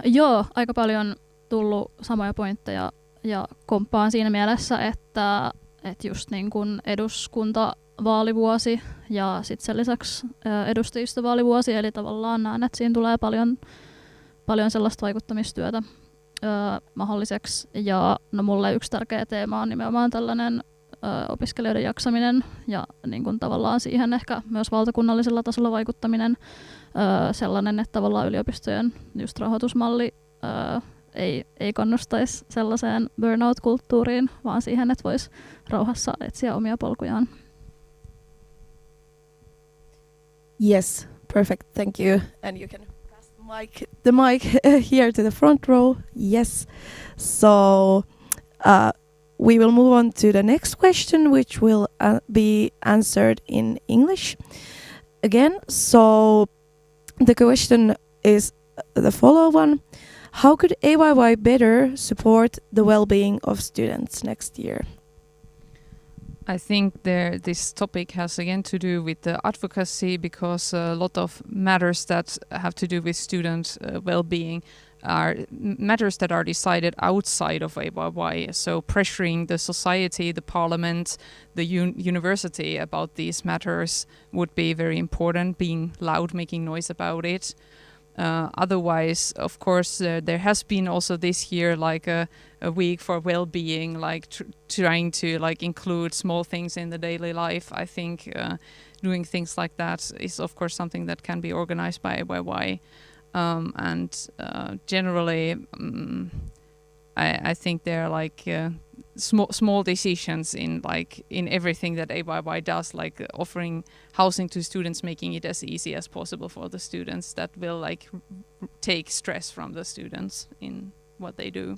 Joo, aika paljon tullut samoja pointteja ja komppaan siinä mielessä, että just niin kuin eduskuntavaalivuosi ja sitten sen lisäksi edustajistovaalivuosi, eli tavallaan näen, että siinä tulee paljon sellaista vaikuttamistyötä mahdolliseksi. Ja no mulle yksi tärkeä teema on nimenomaan tällainen opiskelijoiden jaksaminen ja niin kuin tavallaan siihen ehkä myös valtakunnallisella tasolla vaikuttaminen, sellainen, että tavallaan yliopistojen just rahoitusmalli ei kannustaisi sellaiseen burnout-kulttuuriin, vaan siihen, että voisi rauhassa etsiä omia polkujaan. Yes, perfect, thank you. And you can pass the mic here to the front row. Yes. So we will move on to the next question, which will be answered in English again. So the question is the following one. How could AYY better support the well-being of students next year? I think this topic has again to do with the advocacy, because a lot of matters that have to do with student well-being are matters that are decided outside of AYY. So pressuring the society, the parliament, the university about these matters would be very important, being loud, making noise about it. Otherwise, of course, there has been also this year like a week for well-being, like trying to like include small things in the daily life. I think doing things like that is of course something that can be organized by AYY. And generally, I think there are like small decisions in everything that AYY does, like offering housing to students, making it as easy as possible for the students, that will like take stress from the students in what they do.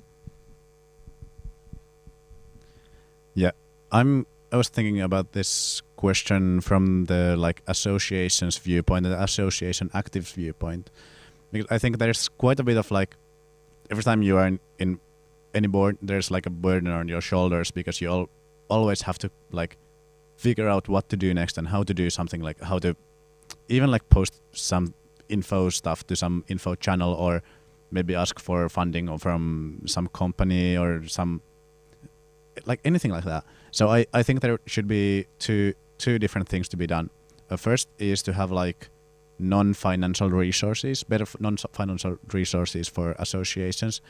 Yeah, I was thinking about this question from the like association's viewpoint, the association active viewpoint. Because I think there's quite a bit of like, every time you are in any board, there's like a burden on your shoulders, because you always have to like figure out what to do next and how to do something, like how to even like post some info stuff to some info channel, or maybe ask for funding or from some company or some like anything like that. So I think there should be two different things to be done. First is to have like non-financial resources, better non-financial resources for associations,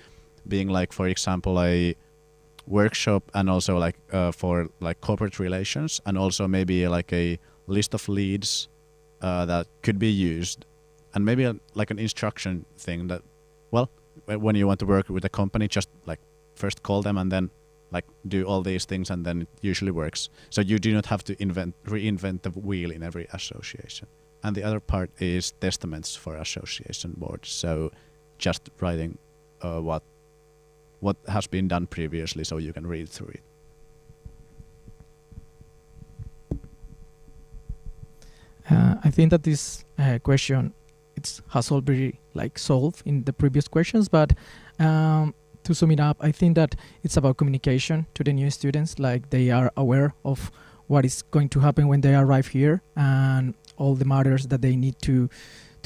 being like, for example, a workshop, and also like for like corporate relations, and also maybe like a list of leads that could be used, and maybe like an instruction thing that, well, when you want to work with a company, just like first call them and then like do all these things, and then it usually works. So you do not have to reinvent the wheel in every association. And the other part is testaments for association boards. So just writing what has been done previously, so you can read through it. I think that this question has already like solved in the previous questions, but to sum it up, I think that it's about communication to the new students, like they are aware of what is going to happen when they arrive here, and all the matters that they need to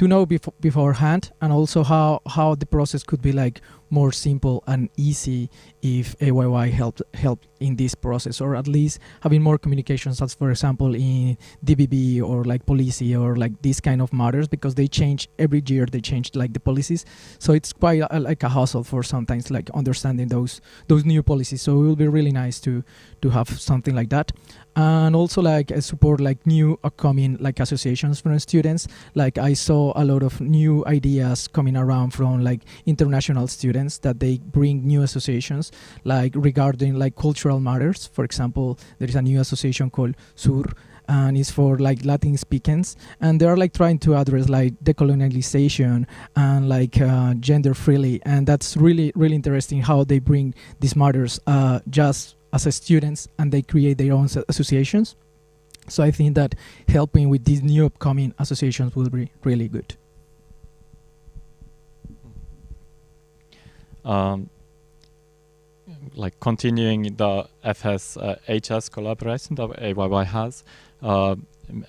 know beforehand, and also how the process could be like more simple and easy if AYY helped in this process, or at least having more communications, as for example in DBB or like policy or like these kind of matters, because they change every year. They change like the policies, so it's quite like a hassle for sometimes like understanding those new policies. So it will be really nice to have something like that. And also like support like new upcoming like associations for students. Like I saw a lot of new ideas coming around from like international students, that they bring new associations like regarding like cultural matters. For example, there is a new association called SUR, and it's for like Latin speakers, and they are like trying to address like decolonialization and like gender freely, and that's really interesting how they bring these matters just as a students, and they create their own associations. So I think that helping with these new upcoming associations will be really good. Like continuing the FS-HS collaboration that AYY has,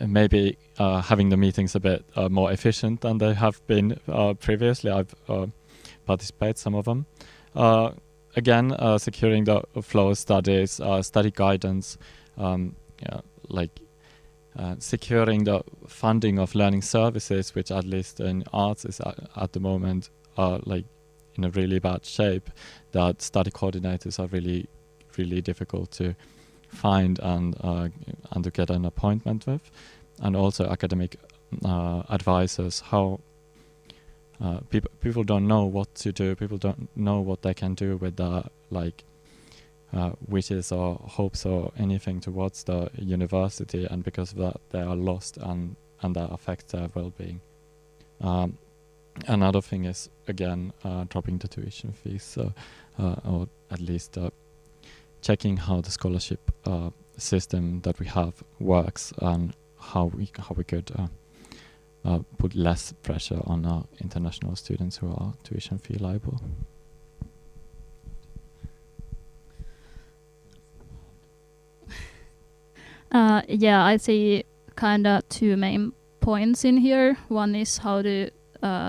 maybe having the meetings a bit more efficient than they have been previously. I've participated some of them. Again, securing the flow studies, study guidance, securing the funding of learning services, which at least in arts is at the moment like in a really bad shape. That study coordinators are really difficult to find and to get an appointment with, and also academic advisors. How people don't know what to do. People don't know what they can do with the wishes or hopes or anything towards the university, and because of that they are lost, and that affects their well-being. Another thing is again dropping the tuition fees, or at least checking how the scholarship system that we have works, and how we could put less pressure on our international students who are tuition fee liable. Yeah, I see kind of two main points in here. One is how to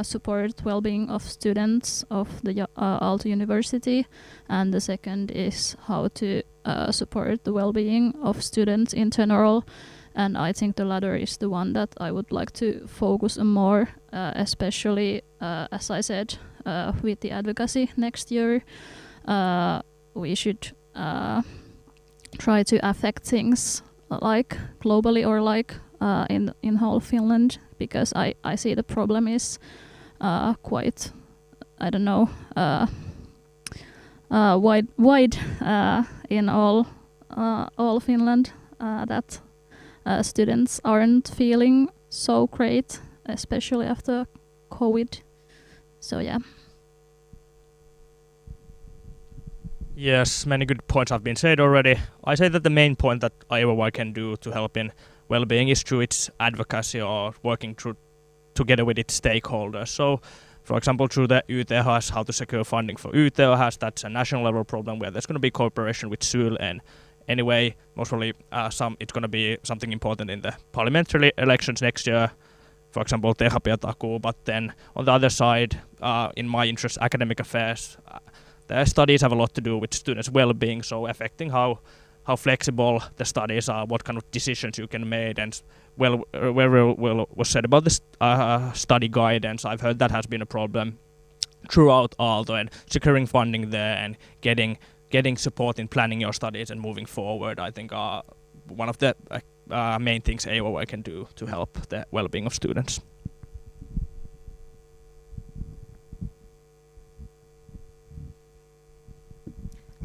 support well-being of students of the Aalto University, and the second is how to support the well-being of students in general. And I think the latter is the one that I would like to focus on more, especially, as I said, with the advocacy next year. We should try to affect things like globally, or like in whole Finland, because I see the problem is quite, I don't know, wide in all Finland, that students aren't feeling so great, especially after COVID. So yeah. Yes, many good points have been said already. I say that the main point that AYY can do to help in well-being is through its advocacy, or working together with its stakeholders. So, for example, through the YTHS, how to secure funding for YTHS, that's a national level problem where there's going to be cooperation with SYL, and anyway, most probably it's going to be something important in the parliamentary elections next year, for example, terapiatakuu. But then on the other side, in my interest, academic affairs, the studies have a lot to do with students' well-being, so affecting how flexible the studies are, what kind of decisions you can make, and well was said about the study guidance. I've heard that has been a problem throughout Aalto, and securing funding there and getting support in planning your studies and moving forward, I think are one of the main things AYY can do to help the well-being of students.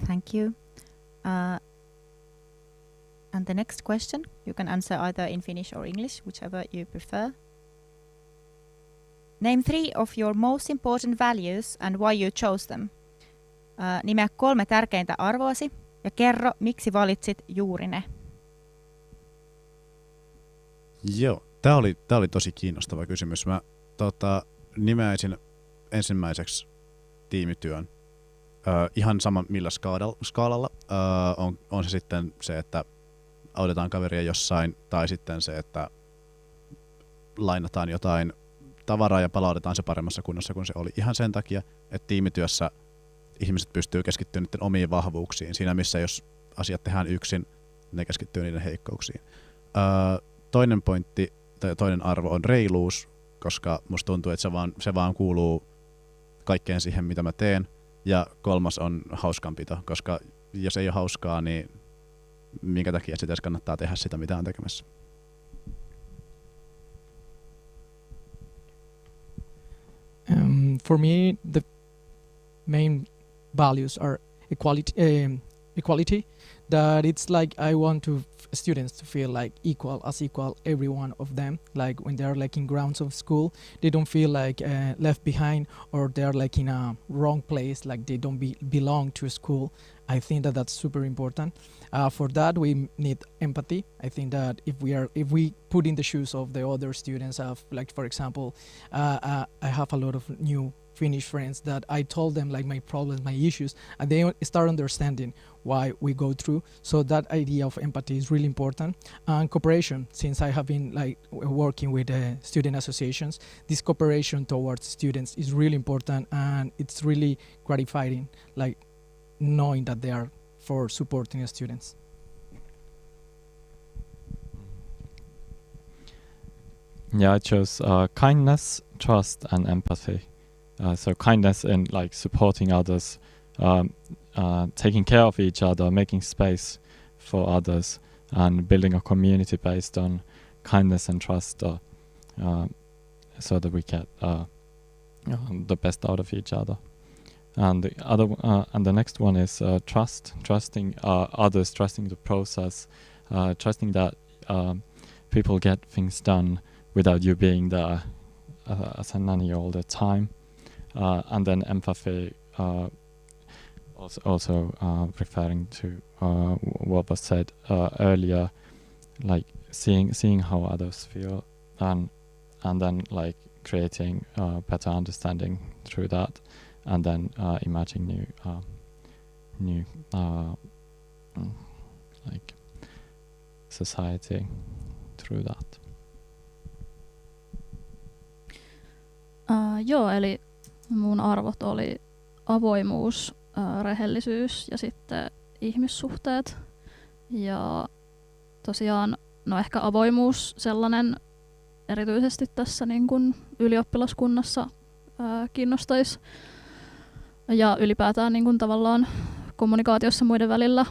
Thank you. And the next question, you can answer either in Finnish or English, whichever you prefer. Name 3 of your most important values and why you chose them. Nimeä 3 tärkeintä arvoasi ja kerro, miksi valitsit juuri ne. Joo, tää oli tosi kiinnostava kysymys. Mä nimeäisin ensimmäiseksi tiimityön. Ihan sama millä skaalalla. On se sitten se, että autetaan kaveria jossain, tai sitten se, että lainataan jotain tavaraa ja palautetaan se paremmassa kunnossa kuin se oli. Ihan sen takia, että tiimityössä ihmiset pystyy keskittymään niiden omiin vahvuuksiin. Siinä missä jos asiat tehdään yksin, ne keskittyy niiden heikkouksiin. Toinen pointti tai toinen arvo on reiluus, koska musta tuntuu, että se vaan kuuluu kaikkeen siihen, mitä mä teen. Ja kolmas on hauskanpito, koska jos ei ole hauskaa, niin minkä takia sitten kannattaa tehdä sitä, mitä on tekemässä. For me, the main values are equality. That it's like I want students to feel like equal every one of them. Like when they are like in grounds of school, they don't feel like left behind, or they are like in a wrong place, like they don't belong to a school. I think that that's super important. For that, we need empathy. I think that if we put in the shoes of the other students, like for example, I have a lot of new Finnish friends that I told them like my problems, my issues, and they start understanding why we go through. So that idea of empathy is really important. And cooperation, since I have been like working with student associations, this cooperation towards students is really important, and it's really gratifying, like knowing that they are for supporting the students. Yeah, I chose kindness, trust, and empathy. So kindness in like supporting others, taking care of each other, making space for others, and building a community based on kindness and trust, so that we get the best out of each other. And the next one is trusting others, trusting the process, trusting that people get things done without you being there as a nanny all the time. And then empathy, also referring to what was said earlier, like seeing how others feel, and then like creating better understanding through that, and then imagining new like society through that. Joo, eli mun arvot oli avoimuus, rehellisyys ja sitten ihmissuhteet. Ja tosiaan, no ehkä avoimuus sellainen erityisesti tässä niin kuin ylioppilaskunnassa kiinnostaisi. Ja ylipäätään niin kuin tavallaan kommunikaatiossa muiden välillä.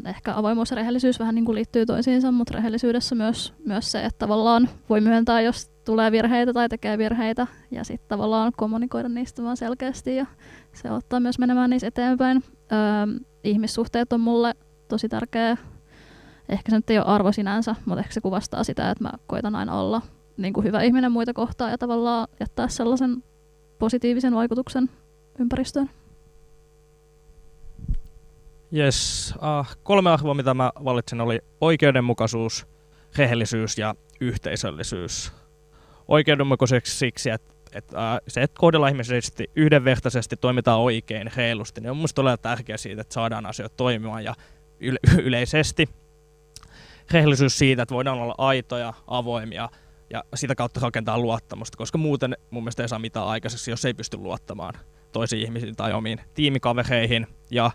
Ehkä avoimuus ja rehellisyys vähän niin kuin liittyy toisiinsa, mutta rehellisyydessä myös se, että tavallaan voi myöntää, jos tulee virheitä tai tekee virheitä, ja sitten tavallaan kommunikoida niistä vaan selkeästi, ja se auttaa myös menemään niissä eteenpäin. Ihmissuhteet on mulle tosi tärkeä. Ehkä se nyt ei ole arvo sinänsä, mutta ehkä se kuvastaa sitä, että mä koitan aina olla niin kuin hyvä ihminen muita kohtaan ja tavallaan jättää sellaisen positiivisen vaikutuksen ympäristöön. Jes, 3 arvoa, mitä mä valitsin, oli oikeudenmukaisuus, rehellisyys ja yhteisöllisyys. Oikeudenmukaiseksi siksi, että se, että kohdellaan ihmisesti yhdenvertaisesti, toimitaan oikein, reilusti, niin on musta todella tärkeää siitä, että saadaan asioita toimimaan ja yleisesti. Rehellisyys siitä, että voidaan olla aitoja, avoimia ja sitä kautta rakentaa luottamusta, koska muuten mun mielestä ei saa mitään aikaiseksi, jos ei pysty luottamaan toisiin ihmisiin tai omiin tiimikavereihin. Ja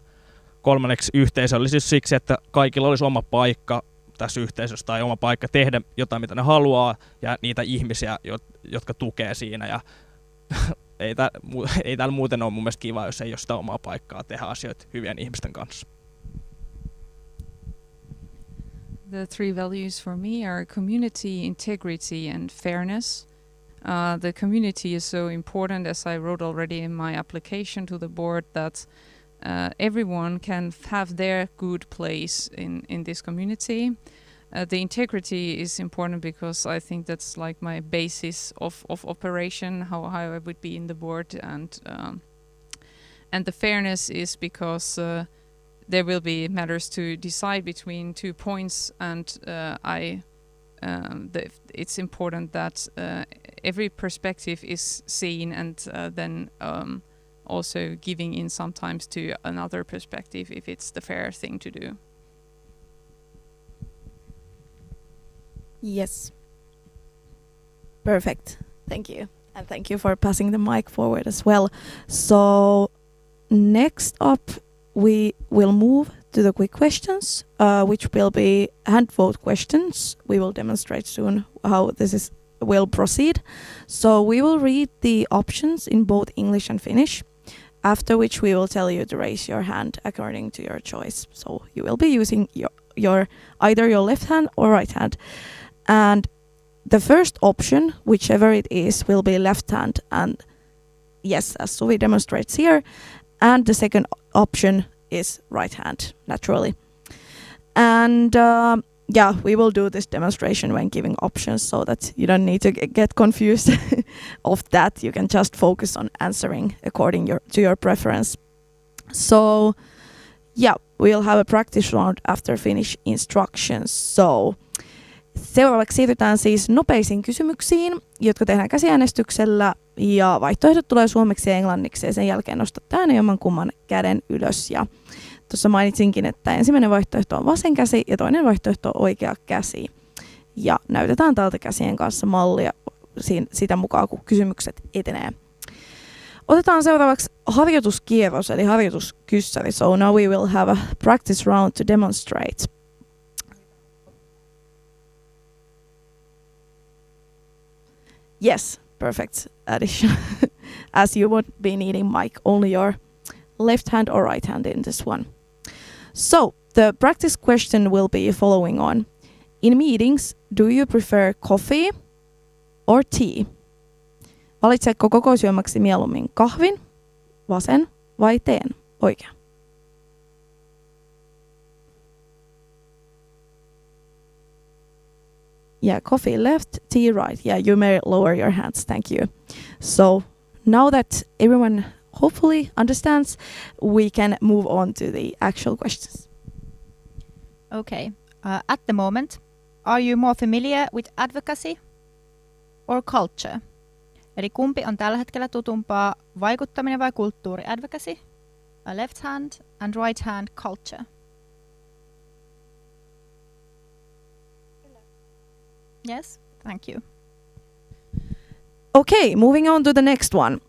3. yhteisöllisyys siksi, että kaikilla olisi oma paikka tässä yhteisössä tai oma paikka tehdä jotain, mitä ne haluaa, ja niitä ihmisiä, jotka tukee siinä. Ja ei täällä muuten ole mun mielestä kiva, jos ei ole sitä omaa paikkaa tehdä asioita hyvien ihmisten kanssa. The 3 values for me are community, integrity, and fairness. The community is so important, as I wrote already in my application to the board, that everyone can have their good place in this community. The integrity is important because I think that's like my basis of operation, how I would be in the board, and the fairness is because there will be matters to decide between 2 points, and it's important that every perspective is seen, and then also giving in sometimes to another perspective if it's the fair thing to do. Yes. Perfect. Thank you. And thank you for passing the mic forward as well. So next up, we will move to the quick questions, which will be hand vote questions. We will demonstrate soon how this will proceed. So we will read the options in both English and Finnish, after which we will tell you to raise your hand according to your choice. So you will be using your either your left hand or right hand. And the first option, whichever it is, will be left hand. And yes, as Suvi demonstrates here. And the second option is right hand, naturally. And we will do this demonstration when giving options so that you don't need to get confused of that. You can just focus on answering according to your preference. So we'll have a practice round after Finnish instructions. So seuraavaksi siirrytään siis nopeisiin kysymyksiin, jotka tehdään käsiäänestyksellä, ja vaihtoehdot tulee suomeksi ja englanniksi, ja sen jälkeen nostatte aina jommankumman käden ylös. Ja tuossa mainitsinkin, että ensimmäinen vaihtoehto on vasen käsi ja toinen vaihtoehto on oikea käsi. Ja näytetään täältä käsien kanssa mallia sitä mukaan, kun kysymykset etenee. Otetaan seuraavaksi harjoituskierros, eli harjoituskyssäri. So now we will have a practice round to demonstrate. Yes, perfect addition. As you would be needing mic, only your left hand or right hand in this one. So, the practice question will be following on. In meetings, do you prefer coffee or tea? Valitsetko kokousjuomaksi mieluummin kahvin, vasen vai teen, oikea? Yeah, coffee left, tea right. Yeah, you may lower your hands. Thank you. So now that everyone hopefully understands, we can move on to the actual questions. Okay. At the moment, are you more familiar with advocacy or culture? Eli kumpi on tällä hetkellä tutumpaa, vaikuttaminen vai kulttuuri? Advocacy, a left hand, and right hand, culture. Yes, thank you. Okay, moving on to the next one.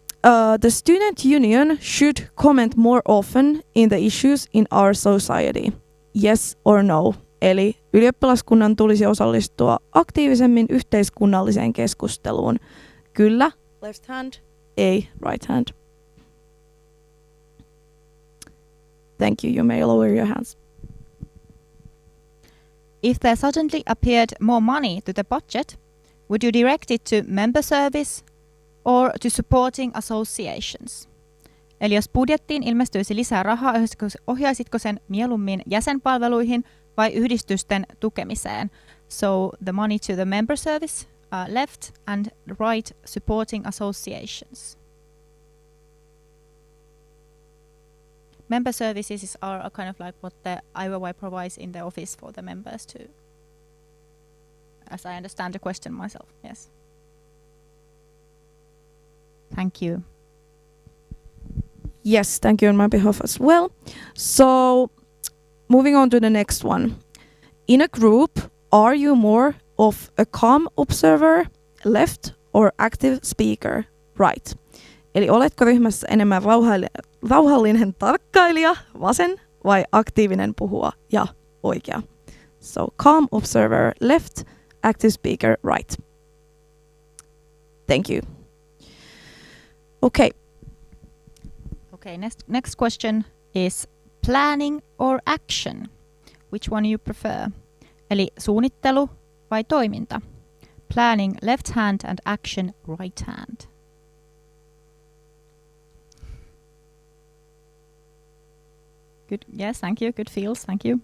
The student union should comment more often in the issues in our society. Yes or no? Eli ylioppilaskunnan tulisi osallistua aktiivisemmin yhteiskunnalliseen keskusteluun. Kyllä, left hand, ei, right hand. Thank you, you may lower your hands. If there suddenly appeared more money to the budget, would you direct it to member service or to supporting associations? Eli jos budjettiin ilmestyisi lisää rahaa, ohjaisitko sen mieluummin jäsenpalveluihin vai yhdistysten tukemiseen? So the money to the member service, left, and right, supporting associations. Member services are a kind of like what the AYY provides in the office for the members too. As I understand the question myself, yes. Thank you. Yes, thank you on my behalf as well. So, moving on to the next one. In a group, are you more of a calm observer, left, or active speaker, right? Eli oletko ryhmässä enemmän rauhallinen tarkkailija, vasen, vai aktiivinen puhuja, ja oikea? So, calm observer, left, active speaker, right. Thank you. Okay. Okay, next question is planning or action? Which one you prefer? Eli suunnittelu vai toiminta? Planning left hand and action right hand. Good. Yes, thank you. Good feels. Thank you.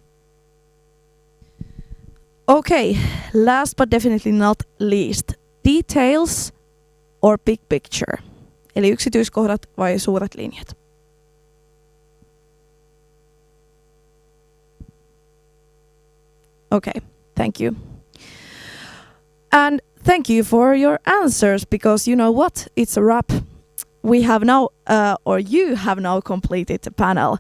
Okay, last but definitely not least. Details or big picture? Eli yksityiskohdat vai suuret linjat? Okay, thank you. And thank you for your answers, because you know what? It's a wrap. We have now, or you have now completed the panel.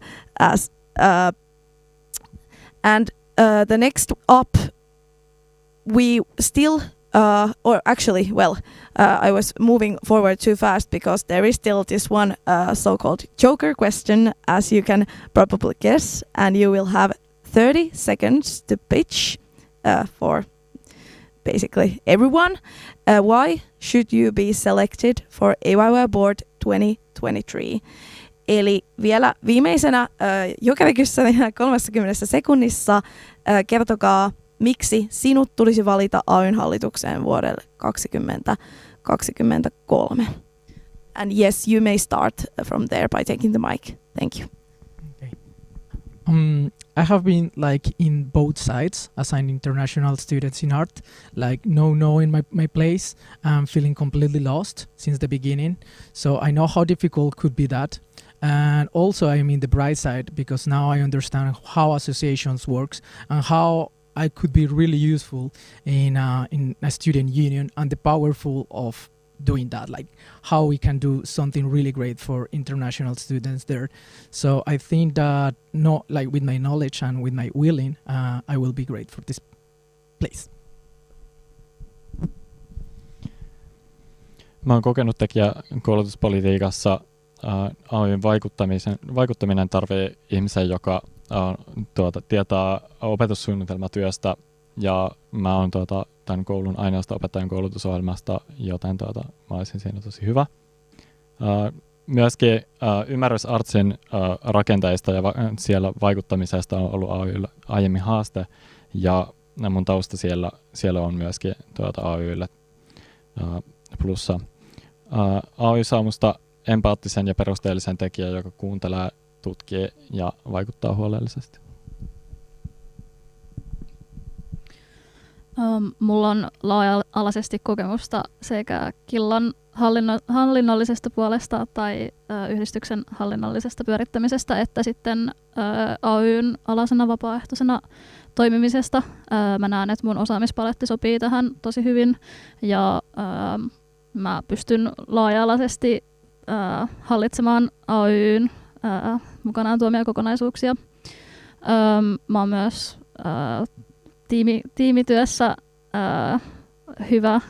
And the next up, we still or actually, I was moving forward too fast because there is still this one so-called joker question, as you can probably guess, and you will have 30 seconds to pitch for basically everyone. Why should you be selected for AYY Board 2023? Eli vielä viimeisenä jokerikyssärinä 30 sekunnissa kertokaa, miksi sinut tulisi valita AY:n hallitukseen vuodelle 2023. And yes, you may start from there by taking the mic. Thank you. Okay. I have been like in both sides as an international student in art, like no knowing my place, feeling completely lost since the beginning. So I know how difficult could be that. And also I'm in the bright side because now I understand how associations works and how I could be really useful in a student union and the powerful of doing that, like how we can do something really great for international students there. So I think that with my knowledge and with my willing, I will be great for this place. Mä oon kokenut tekijä koulutuspolitiikassa AY:n vaikuttaminen tarvii ihmisen, joka tietää opetussuunnitelmatyöstä, ja mä oon tämän koulun ainoasta opettajan koulutusohjelmasta, joten mä olisin siinä tosi hyvä. Myöskin ymmärrys artsin rakenteista ja siellä vaikuttamisesta on ollut AY:llä aiemmin haaste, ja mun tausta siellä on myöskin AY:lle plussa. AY saa musta empaattisen ja perusteellisen tekijän, joka kuuntelee, tutkii ja vaikuttaa huolellisesti. Mulla on laaja-alaisesti kokemusta sekä Killan hallinnollisesta puolesta tai yhdistyksen hallinnollisesta pyörittämisestä, että sitten AY:n alasena vapaaehtoisena toimimisesta. Mä näen, että mun osaamispaletti sopii tähän tosi hyvin, ja mä pystyn laaja-alaisesti hallitsemaan AY:n mukanaan tuomia kokonaisuuksia. Mä oon myös tiimityössä hyvä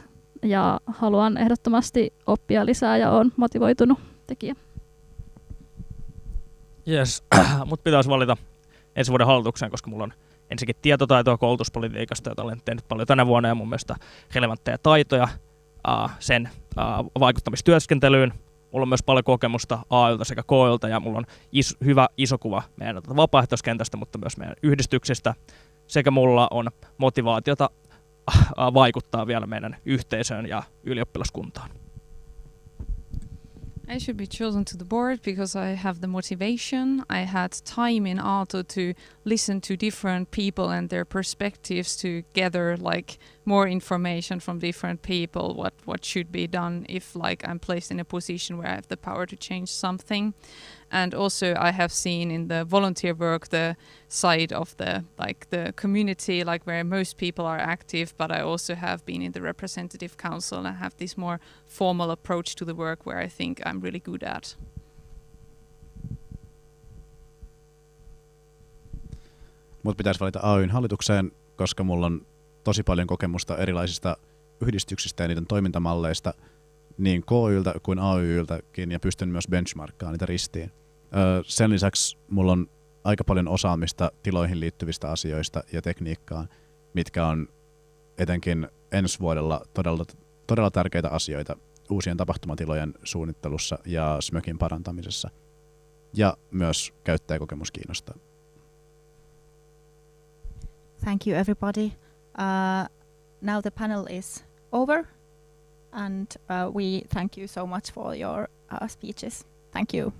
ja haluan ehdottomasti oppia lisää ja oon motivoitunut tekijä. Yes, mut pitäisi valita ensi vuoden hallitukseen, koska mulla on ensinnäkin tietotaitoa koulutuspolitiikasta, jota olen tehnyt paljon tänä vuonna, ja mun mielestä relevantteja taitoja sen vaikuttamistyöskentelyyn. Mulla on myös paljon kokemusta AY:lta sekä KY:lta, ja mulla on hyvä iso kuva meidän vapaaehtoiskentästä, mutta myös meidän yhdistyksistä. Sekä mulla on motivaatiota vaikuttaa vielä meidän yhteisöön ja ylioppilaskuntaan. I should be chosen to the board because I have the motivation. I had time in Aalto to listen to different people and their perspectives to gather like more information from different people what should be done if like I'm placed in a position where I have the power to change something. And also I have seen in the volunteer work the side of the community, like where most people are active, but I also have been in the representative council and have this more formal approach to the work where I think I'm really good at. Mut pitäisi valita AY:n hallitukseen, koska mulla on tosi paljon kokemusta erilaisista yhdistyksistä ja niiden toimintamalleista niin KY:ltä kuin AY:ltäkin, ja pystyn myös benchmarkkaamaan niitä ristiin. Sen lisäksi mulla on aika paljon osaamista tiloihin liittyvistä asioista ja tekniikkaan, mitkä on etenkin ensi vuodella todella tärkeitä asioita uusien tapahtumatilojen suunnittelussa ja SMÖKin parantamisessa. Ja myös käyttäjäkokemus kiinnostaa. Thank you, everybody. Now the panel is over, and we thank you so much for your speeches. Thank you.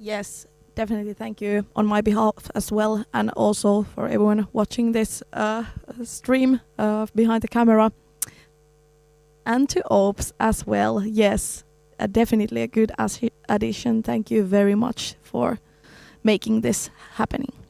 Yes, definitely thank you on my behalf as well, and also for everyone watching this stream behind the camera. And to OPS as well. Yes, definitely a good addition. Thank you very much for making this happening.